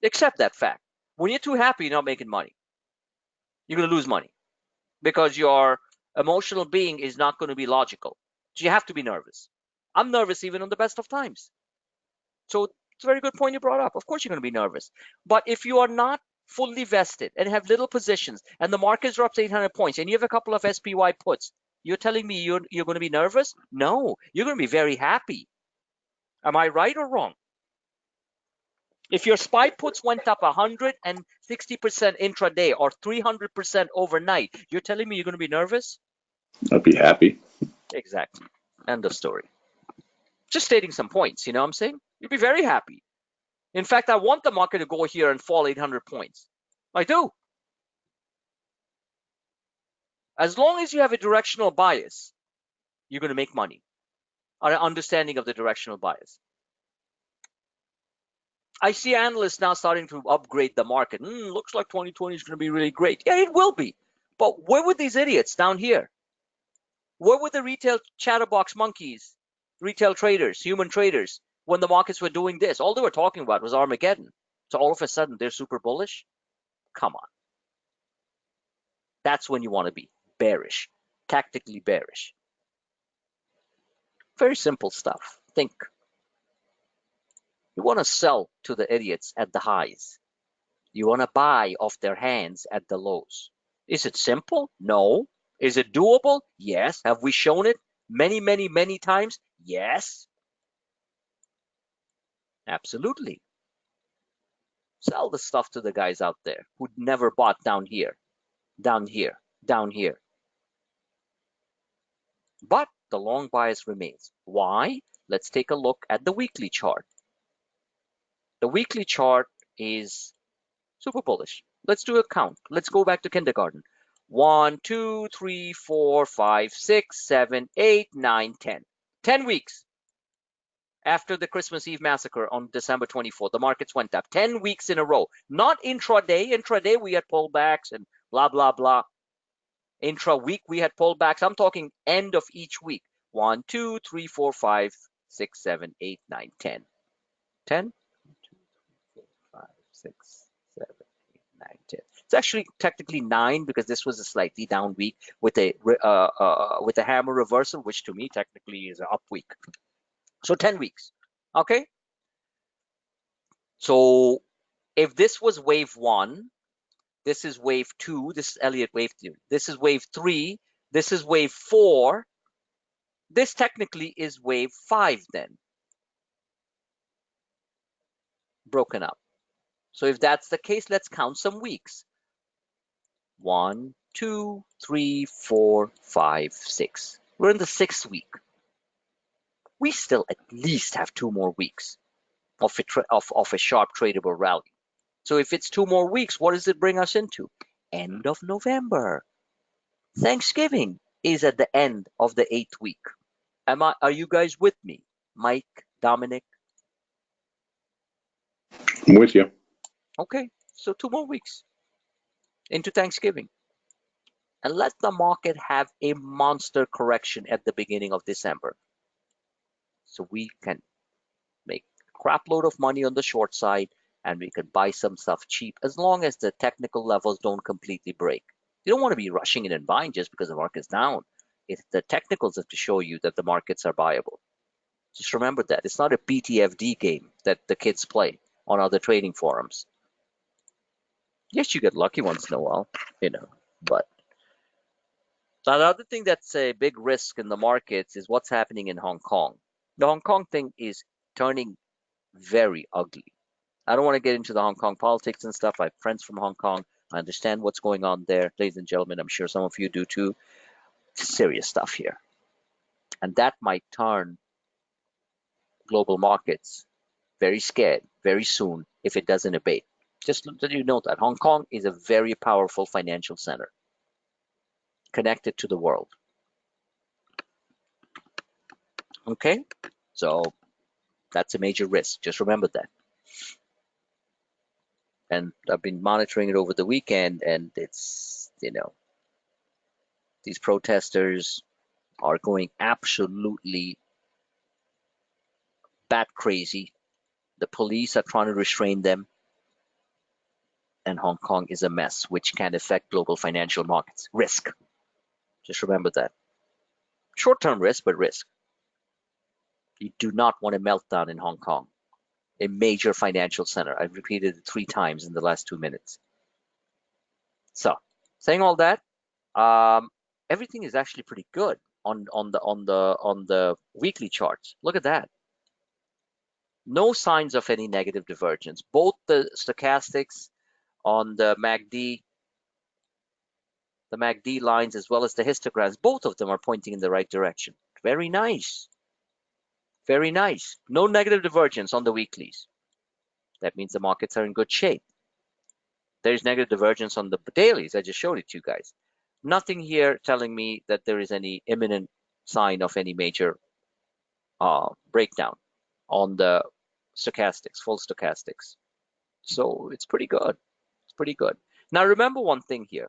Accept that fact. When you're too happy, you're not making money. You're going to lose money because your emotional being is not going to be logical. So you have to be nervous. I'm nervous even on the best of times. So it's a very good point you brought up. Of course you're going to be nervous. But if you are not fully vested and have little positions and the market drops 800 points and you have a couple of SPY puts, you're telling me you're going to be nervous? No, you're going to be very happy. Am I right or wrong? If your SPY puts went up 160% intraday or 300% overnight, you're telling me you're going to be nervous? I'd be happy. Exactly. End of story. Just stating some points, you know what I'm saying? You'd be very happy. In fact, I want the market to go here and fall 800 points. I do. As long as you have a directional bias, you're going to make money. An understanding of the directional bias. I see analysts now starting to upgrade the market. Looks like 2020 is going to be really great. Yeah, it will be. But where were these idiots down here? Where were the retail chatterbox monkeys, retail traders, human traders, when the markets were doing this? All they were talking about was Armageddon. So all of a sudden, they're super bullish? Come on. That's when you want to be bearish, tactically bearish. Very simple stuff. Think. You want to sell to the idiots at the highs. You want to buy off their hands at the lows. Is it simple? No. Is it doable? Yes. Have we shown it many, many, many times? Yes. Absolutely. Sell the stuff to the guys out there who never bought down here, down here, down here. But the long bias remains. Why? Let's take a look at the weekly chart. The weekly chart is super bullish. Let's do a count. Let's go back to kindergarten. 1, 2, 3, 4, 5, 6, 7, 8, 9, 10. 10 weeks after the Christmas Eve massacre on December 24th, the markets went up 10 weeks in a row. Not intraday. Intraday, we had pullbacks and blah, blah, blah. Intra-week, we had pullbacks. I'm talking end of each week. 1, 2, 3, 4, 5, 6, 7, 8, 9, 10. 10? 1, 2, 3, 4, 5, 6, 7, 8, 9, 10. It's actually technically 9 because this was a slightly down week with a hammer reversal, which to me technically is an up week. So 10 weeks. Okay. So if this was wave 1, this is wave 2, this is Elliott wave 2, this is wave 3, this is wave 4, this technically is wave 5 then, broken up. So if that's the case, let's count some weeks. 1, 2, 3, 4, 5, 6. We're in the 6th week. We still at least have 2 more weeks of a sharp tradable rally. So if it's 2 more weeks, what does it bring us into? End of November. Thanksgiving is at the end of the 8th week. Are you guys with me? Mike, Dominic? I'm with you. Okay, so 2 more weeks into Thanksgiving. And let the market have a monster correction at the beginning of December. So we can make a crap load of money on the short side and we can buy some stuff cheap as long as the technical levels don't completely break. You don't want to be rushing in and buying just because the market's down. It's the technicals have to show you that the markets are buyable. Just remember that. It's not a BTFD game that the kids play on other trading forums. Yes, you get lucky once in a while, but now the other thing that's a big risk in the markets is what's happening in Hong Kong. The Hong Kong thing is turning very ugly. I don't want to get into the Hong Kong politics and stuff. I have friends from Hong Kong. I understand what's going on there. Ladies and gentlemen, I'm sure some of you do too. Serious stuff here. And that might turn global markets very scared very soon if it doesn't abate. Just so you know that Hong Kong is a very powerful financial center connected to the world. Okay, so that's a major risk. Just remember that. And I've been monitoring it over the weekend, and it's, these protesters are going absolutely bat crazy. The police are trying to restrain them, and Hong Kong is a mess, which can affect global financial markets. Risk. Just remember that. Short-term risk, but risk. You do not want a meltdown in Hong Kong, a major financial center. I've repeated it 3 times in the last 2 minutes. So, saying all that, everything is actually pretty good on the weekly charts. Look at that. No signs of any negative divergence. Both the stochastics on the MACD lines as well as the histograms, both of them are pointing in the right direction. Very nice. Very nice. No negative divergence on the weeklies. That means the markets are in good shape. There's negative divergence on the dailies. I just showed it to you guys. Nothing here telling me that there is any imminent sign of any major breakdown on the stochastics, full stochastics. So it's pretty good. It's pretty good. Now remember one thing here.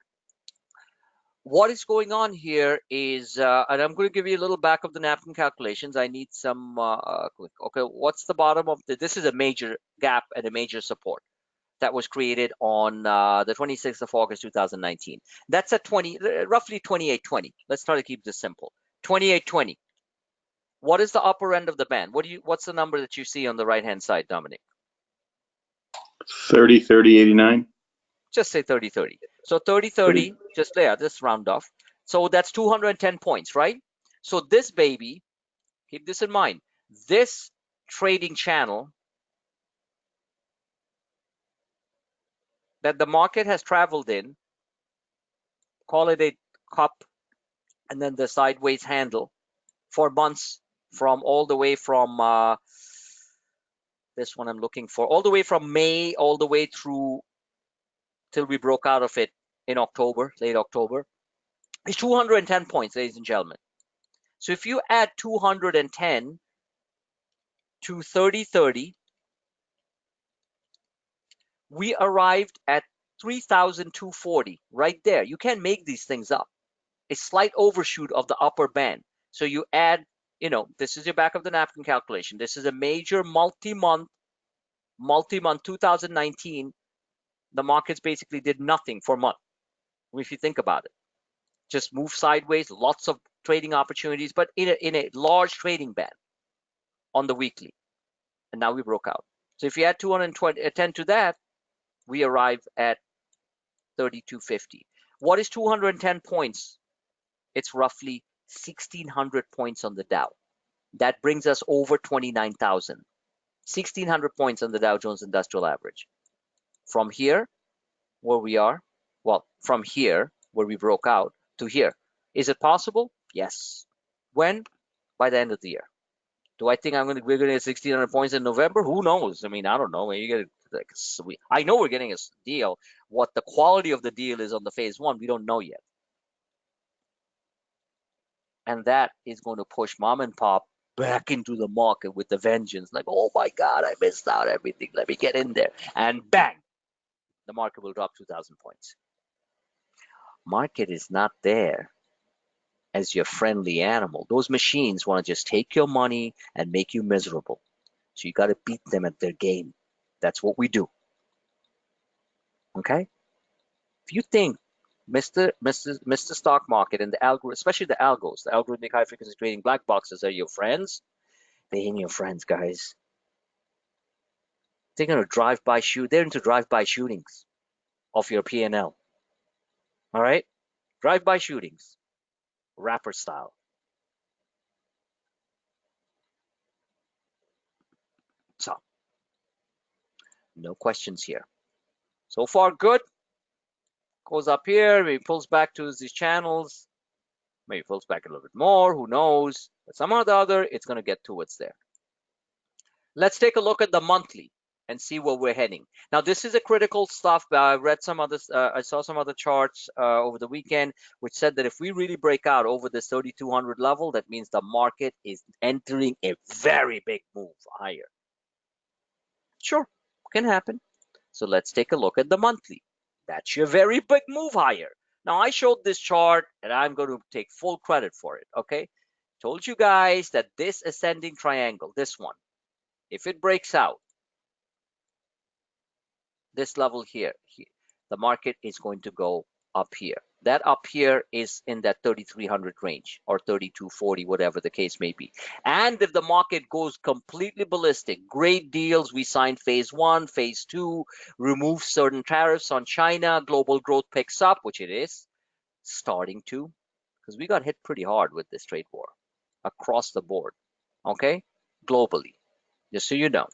What is going on here is, and I'm going to give you a little back of the napkin calculations. I need some, okay, what's the bottom of this is a major gap and a major support that was created on the 26th of August, 2019. That's at roughly 28.20. Let's try to keep this simple. 28.20. What is the upper end of the band? What's the number that you see on the right-hand side, Dominic? 30, 30, 89. Just say 30-30. So 30-30, just round off. So that's 210 points, right? So this baby, keep this in mind, this trading channel that the market has traveled in, call it a cup and then the sideways handle for months, from all the way from this one I'm looking for, all the way from May all the way through till we broke out of it in October, late October. It's 210 points, ladies and gentlemen. So if you add 210 to 30-30, we arrived at 3,240 right there. You can't make these things up. A slight overshoot of the upper band. So you add, this is your back of the napkin calculation. This is a major multi-month 2019. The markets basically did nothing for a month, if you think about it. Just moved sideways, lots of trading opportunities, but in a large trading band on the weekly. And now we broke out. So if you add 210 to that, we arrive at 3,250. What is 210 points? It's roughly 1,600 points on the Dow. That brings us over 29,000. 1,600 points on the Dow Jones Industrial Average. From here, where we are, from here, where we broke out, to here. Is it possible? Yes. When? By the end of the year. Do I think we're going to get 1,600 points in November? Who knows? I mean, I don't know. You get I know we're getting a deal. What the quality of the deal is on the phase one, we don't know yet. And that is going to push mom and pop back into the market with the vengeance. Like, oh my God, I missed out everything. Let me get in there. And bang, the market will drop 2,000 points. Market is not there as your friendly animal. Those machines want to just take your money and make you miserable. So you got to beat them at their game. That's what we do. Okay? If you think Mr. Stock Market and the algorithm, especially the algos, the algorithmic high frequency trading black boxes are your friends, they ain't your friends, guys. They're going to drive-by shoot. They're into drive-by shootings of your P&L. All right? Drive-by shootings, rapper style. So, no questions here. So far, good. Goes up here, maybe pulls back to these channels, maybe pulls back a little bit more, who knows? But somehow or the other, it's going to get towards there. Let's take a look at the monthly and see where we're heading. Now, this is a critical stuff. I read some others. I saw some other charts over the weekend, which said that if we really break out over this 3,200 level, that means the market is entering a very big move higher. Sure, can happen. So let's take a look at the monthly. That's your very big move higher. Now, I showed this chart, and I'm going to take full credit for it, okay? Told you guys that this ascending triangle, this one, if it breaks out, this level here, the market is going to go up here. That up here is in that 3,300 range or 3,240, whatever the case may be. And if the market goes completely ballistic, great deals, we signed phase one, phase two, remove certain tariffs on China, global growth picks up, which it is starting to, because we got hit pretty hard with this trade war across the board, okay, globally, just so you know.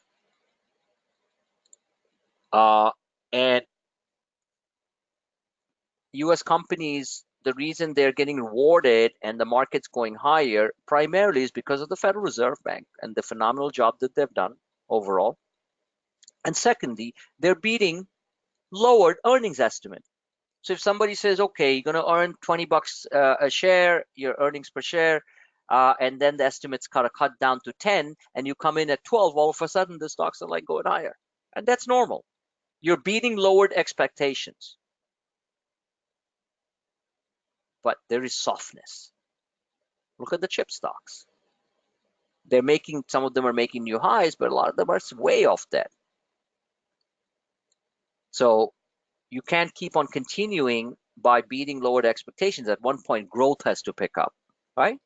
And US companies, the reason they're getting rewarded and the market's going higher primarily is because of the Federal Reserve Bank and the phenomenal job that they've done overall. And secondly, they're beating lowered earnings estimate. So if somebody says, okay, you're going to earn 20 bucks a share, your earnings per share, and then the estimates cut down to 10, and you come in at 12, all of a sudden the stocks are like going higher. And that's normal. You're beating lowered expectations. But there is softness. Look at the chip stocks. They're making, some of them are making new highs, but a lot of them are way off that. So you can't keep on continuing by beating lowered expectations. At one point, growth has to pick up, right?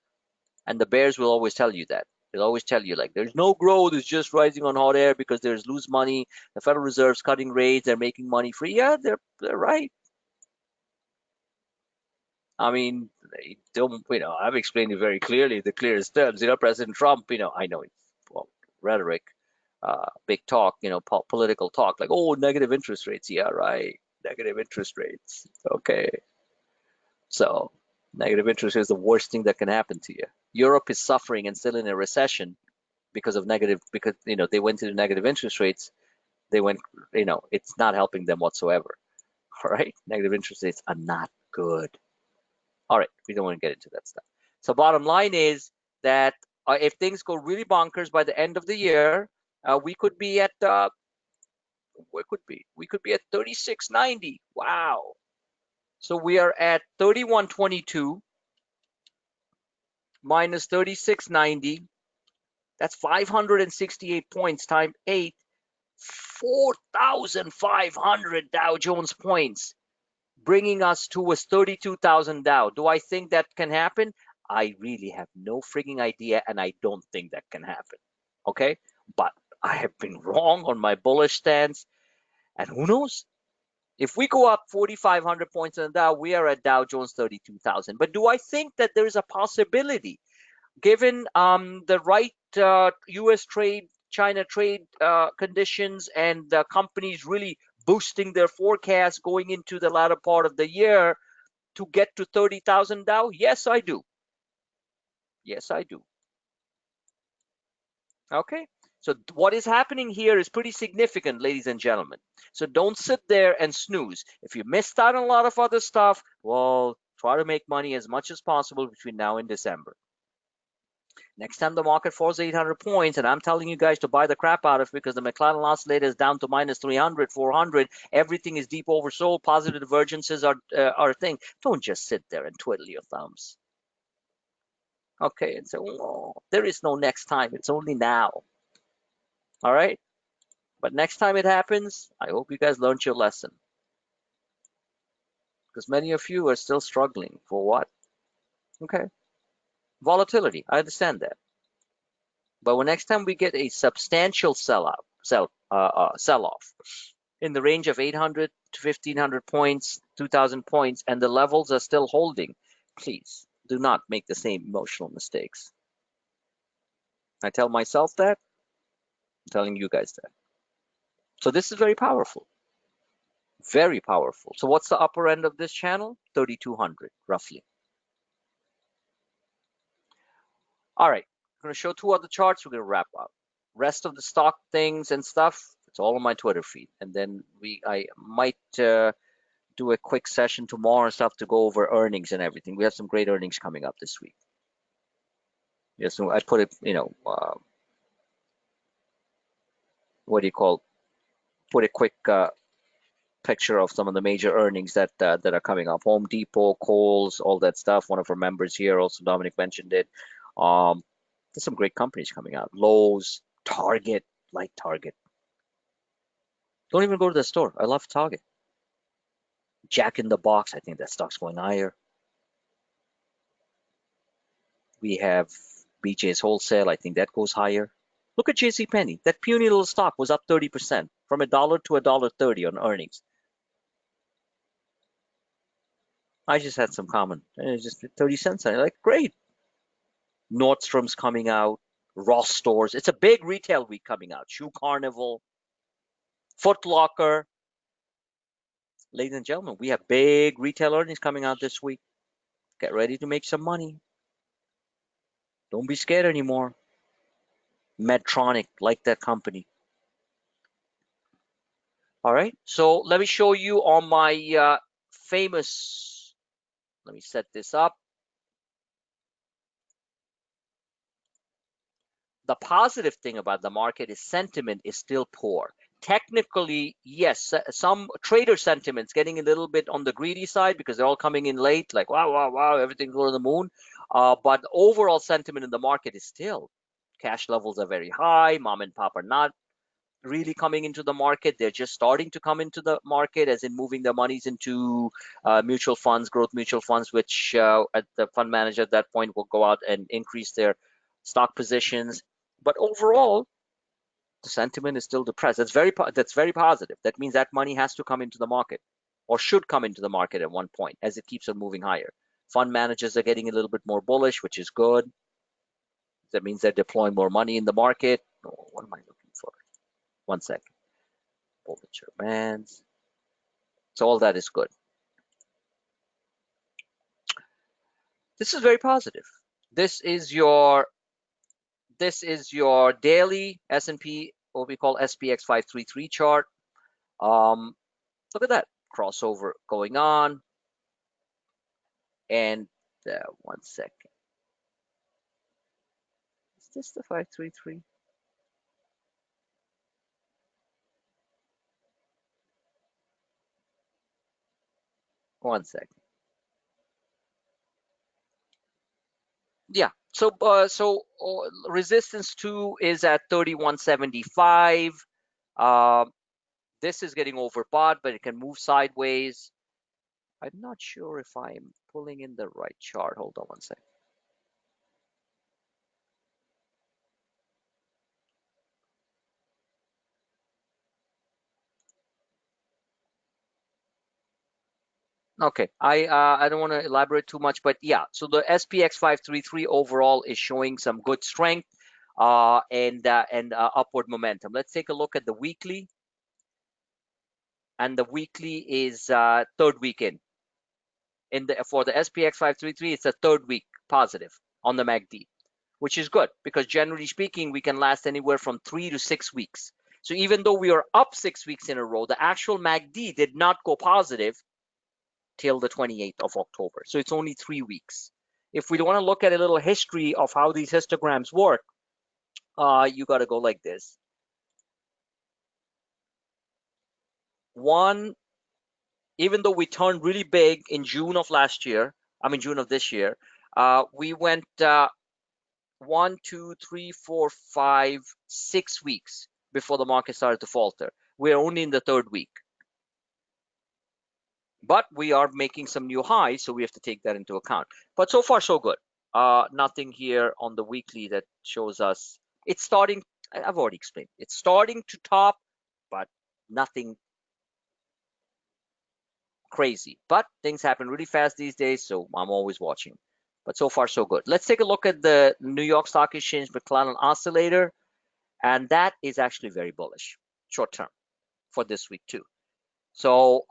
And the bears will always tell you that. They'll always tell you, like, there's no growth, it's just rising on hot air because there's loose money. The Federal Reserve's cutting rates, they're making money free. Yeah, they're right. I mean, they don't, I've explained it very clearly, the clearest terms. President Trump, I know it's, well, rhetoric, big talk, political talk, like, oh, negative interest rates. Yeah, right. Negative interest rates. Okay. So negative interest is the worst thing that can happen to you. Europe is suffering and still in a recession because they went into negative interest rates. They went, it's not helping them whatsoever. All right. Negative interest rates are not good. All right. We don't want to get into that stuff. So bottom line is that if things go really bonkers by the end of the year, we could be at we could be at 36.90. Wow. So we are at 31.22 minus 36.90. That's 568 points times 8, 4,500 Dow Jones points, bringing us towards 32,000 Dow. Do I think that can happen? I really have no frigging idea, and I don't think that can happen. Okay? But I have been wrong on my bullish stance, and who knows? If we go up 4,500 points in the Dow, we are at Dow Jones 32,000. But do I think that there is a possibility, given the right U.S. trade, China trade conditions, and the companies really boosting their forecast going into the latter part of the year, to get to 30,000 Dow? Yes, I do. Yes, I do. Okay. So what is happening here is pretty significant, ladies and gentlemen. So don't sit there and snooze. If you missed out on a lot of other stuff, well, try to make money as much as possible between now and December. Next time the market falls 800 points, and I'm telling you guys to buy the crap out of it because the McLaren oscillator is down to minus 300, 400. Everything is deep oversold. Positive divergences are a thing. Don't just sit there and twiddle your thumbs. Okay, and so there is no next time. It's only now. All right? But next time it happens, I hope you guys learned your lesson. Because many of you are still struggling for what? Okay. Volatility. I understand that. But when next time we get a substantial sell-off in the range of 800 to 1,500 points, 2,000 points, and the levels are still holding, please do not make the same emotional mistakes. I tell myself that. I'm telling you guys that. So this is very powerful. Very powerful. So what's the upper end of this channel? 3,200, roughly. All right. I'm going to show two other charts. We're going to wrap up. Rest of the stock things and stuff, it's all on my Twitter feed. And then I might do a quick session tomorrow and stuff to go over earnings and everything. We have some great earnings coming up this week. Yes, so I put it, what do you call, put a quick picture of some of the major earnings that are coming up. Home Depot, Kohl's, all that stuff. One of our members here, also Dominic, mentioned it. There's some great companies coming out. Lowe's, Target, like Target. Don't even go to the store. I love Target. Jack in the Box, I think that stock's going higher. We have BJ's Wholesale, I think that goes higher. Look at JCPenney. That puny little stock was up 30%, from $1 to $1.30 on earnings. I just had some comment. It's just 30 cents. I'm like, great. Nordstrom's coming out. Ross Stores. It's a big retail week coming out. Shoe Carnival. Foot Locker. Ladies and gentlemen, we have big retail earnings coming out this week. Get ready to make some money. Don't be scared anymore. Medtronic, like that company. All right. So let me show you on my famous, let me set this up. The positive thing about the market is sentiment is still poor. Technically, yes, some trader sentiments getting a little bit on the greedy side because they're all coming in late, like, wow, wow, wow, everything's going to the moon. But overall sentiment in the market is still, cash levels are very high. Mom and pop are not really coming into the market. They're just starting to come into the market, as in moving their monies into mutual funds, growth mutual funds, which at the fund manager at that point will go out and increase their stock positions. But overall, the sentiment is still depressed. That's very positive. That means that money has to come into the market, or should come into the market at one point as it keeps on moving higher. Fund managers are getting a little bit more bullish, which is good. That means they're deploying more money in the market. Oh, what am I looking for? One second. Bollinger Bands. So all that is good. This is very positive. This is your daily S&P, what we call SPX 533 chart. Look at that crossover going on. And one second. Is this the 533? One second. Yeah. So resistance 2 is at 31.75. This is getting overbought, but it can move sideways. I'm not sure if I'm pulling in the right chart. Hold on one second. Okay, I don't want to elaborate too much, but yeah, so the SPX 533 overall is showing some good strength and upward momentum. Let's take a look at the weekly, and the weekly is third week in for the SPX 533. It's a third week positive on the MACD, which is good because generally speaking, we can last anywhere from 3 to 6 weeks. So even though we are up 6 weeks in a row, the actual MACD did not go positive till the 28th of October. So it's only 3 weeks. If we want to look at a little history of how these histograms work, you got to go like this. One, even though we turned really big in June of last year, June of this year, we went 1, 2, 3, 4, 5, 6 weeks before the market started to falter. We're only in the third week. But we are making some new highs, so we have to take that into account. But so far, so good. Nothing here on the weekly that shows us it's starting. I've already explained. It's starting to top, but nothing crazy. But things happen really fast these days, so I'm always watching. But so far, so good. Let's take a look at the New York Stock Exchange McClellan Oscillator, and that is actually very bullish, short term, for this week too. So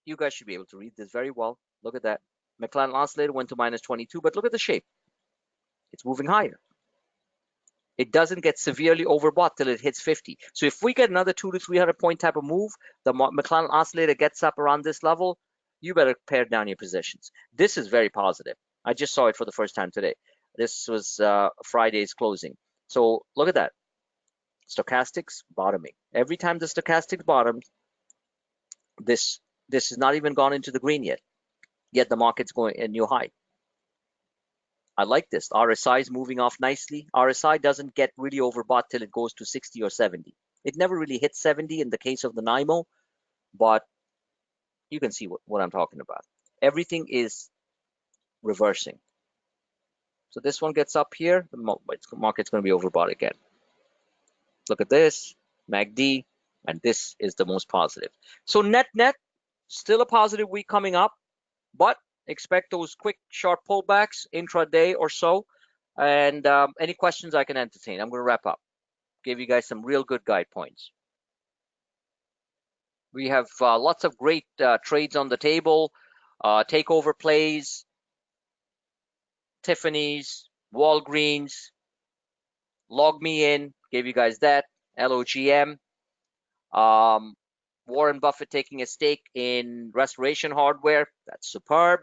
you guys should be able to read this very well. Look at that. McClellan Oscillator went to minus 22, but look at the shape. It's moving higher. It doesn't get severely overbought till it hits 50. So if we get another 200 to 300 point type of move, the McClellan Oscillator gets up around this level, you better pare down your positions. This is very positive. I just saw it for the first time today. This was Friday's closing. So look at that. Stochastics bottoming. Every time the stochastics bottoms, this has not even gone into the green yet the market's going a new high. I like this. RSI is moving off nicely. RSI doesn't get really overbought till it goes to 60 or 70. It never really hits 70 in the case of the NYMO, but you can see what I'm talking about. Everything is reversing. So this one gets up here, the market's going to be overbought again. Look at this, MACD, and this is the most positive. So net, still a positive week coming up, but expect those quick, sharp pullbacks intraday or so. And any questions I can entertain. I'm going to wrap up. Give you guys some real good guide points. We have lots of great trades on the table. Takeover plays, Tiffany's, Walgreens, Log Me In, gave you guys that, LOGM. Warren Buffett taking a stake in Restoration Hardware. That's superb.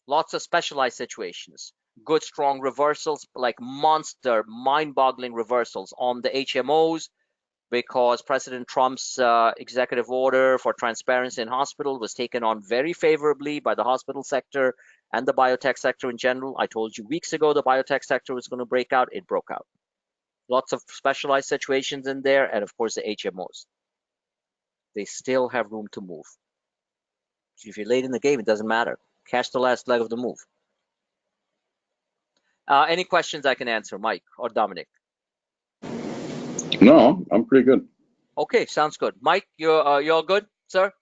Lots of specialized situations. Good, strong reversals, like monster, mind-boggling reversals on the HMOs, because President Trump's executive order for transparency in hospital was taken on very favorably by the hospital sector and the biotech sector in general. I told you weeks ago the biotech sector was going to break out. It broke out. Lots of specialized situations in there, and of course the HMOs. They still have room to move. So if you're late in the game, it doesn't matter. Catch the last leg of the move. Any questions I can answer, Mike or Dominic? No, I'm pretty good. Okay, sounds good. Mike, you're all good, sir?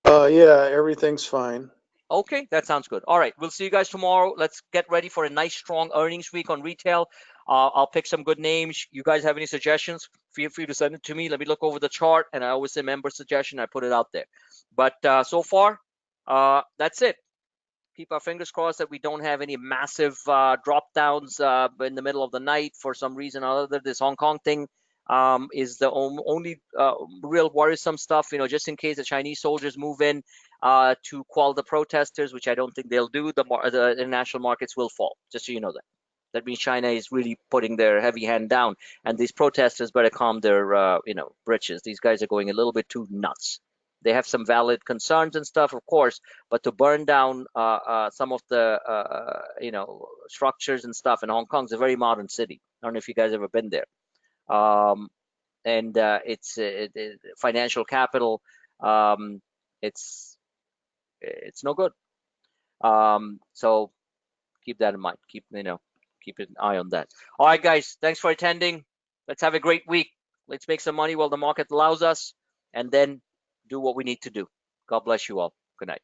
Yeah, everything's fine. Okay, that sounds good. All right, we'll see you guys tomorrow. Let's get ready for a nice, strong earnings week on retail. I'll pick some good names. You guys have any suggestions? Feel free to send it to me. Let me look over the chart, and I always say member suggestion. I put it out there. But so far, that's it. Keep our fingers crossed that we don't have any massive drop downs in the middle of the night for some reason or other. This Hong Kong thing is the only real worrisome stuff, you know, just in case the Chinese soldiers move in to quell the protesters, which I don't think they'll do. The international markets will fall, just so you know that. That means China is really putting their heavy hand down, and these protesters better calm their, britches. These guys are going a little bit too nuts. They have some valid concerns and stuff, of course, but to burn down some of the, structures and stuff in Hong Kong is a very modern city. I don't know if you guys ever been there. And it's financial capital. It's no good. So keep that in mind. Keep an eye on that. All right, guys. Thanks for attending. Let's have a great week. Let's make some money while the market allows us, and then do what we need to do. God bless you all. Good night.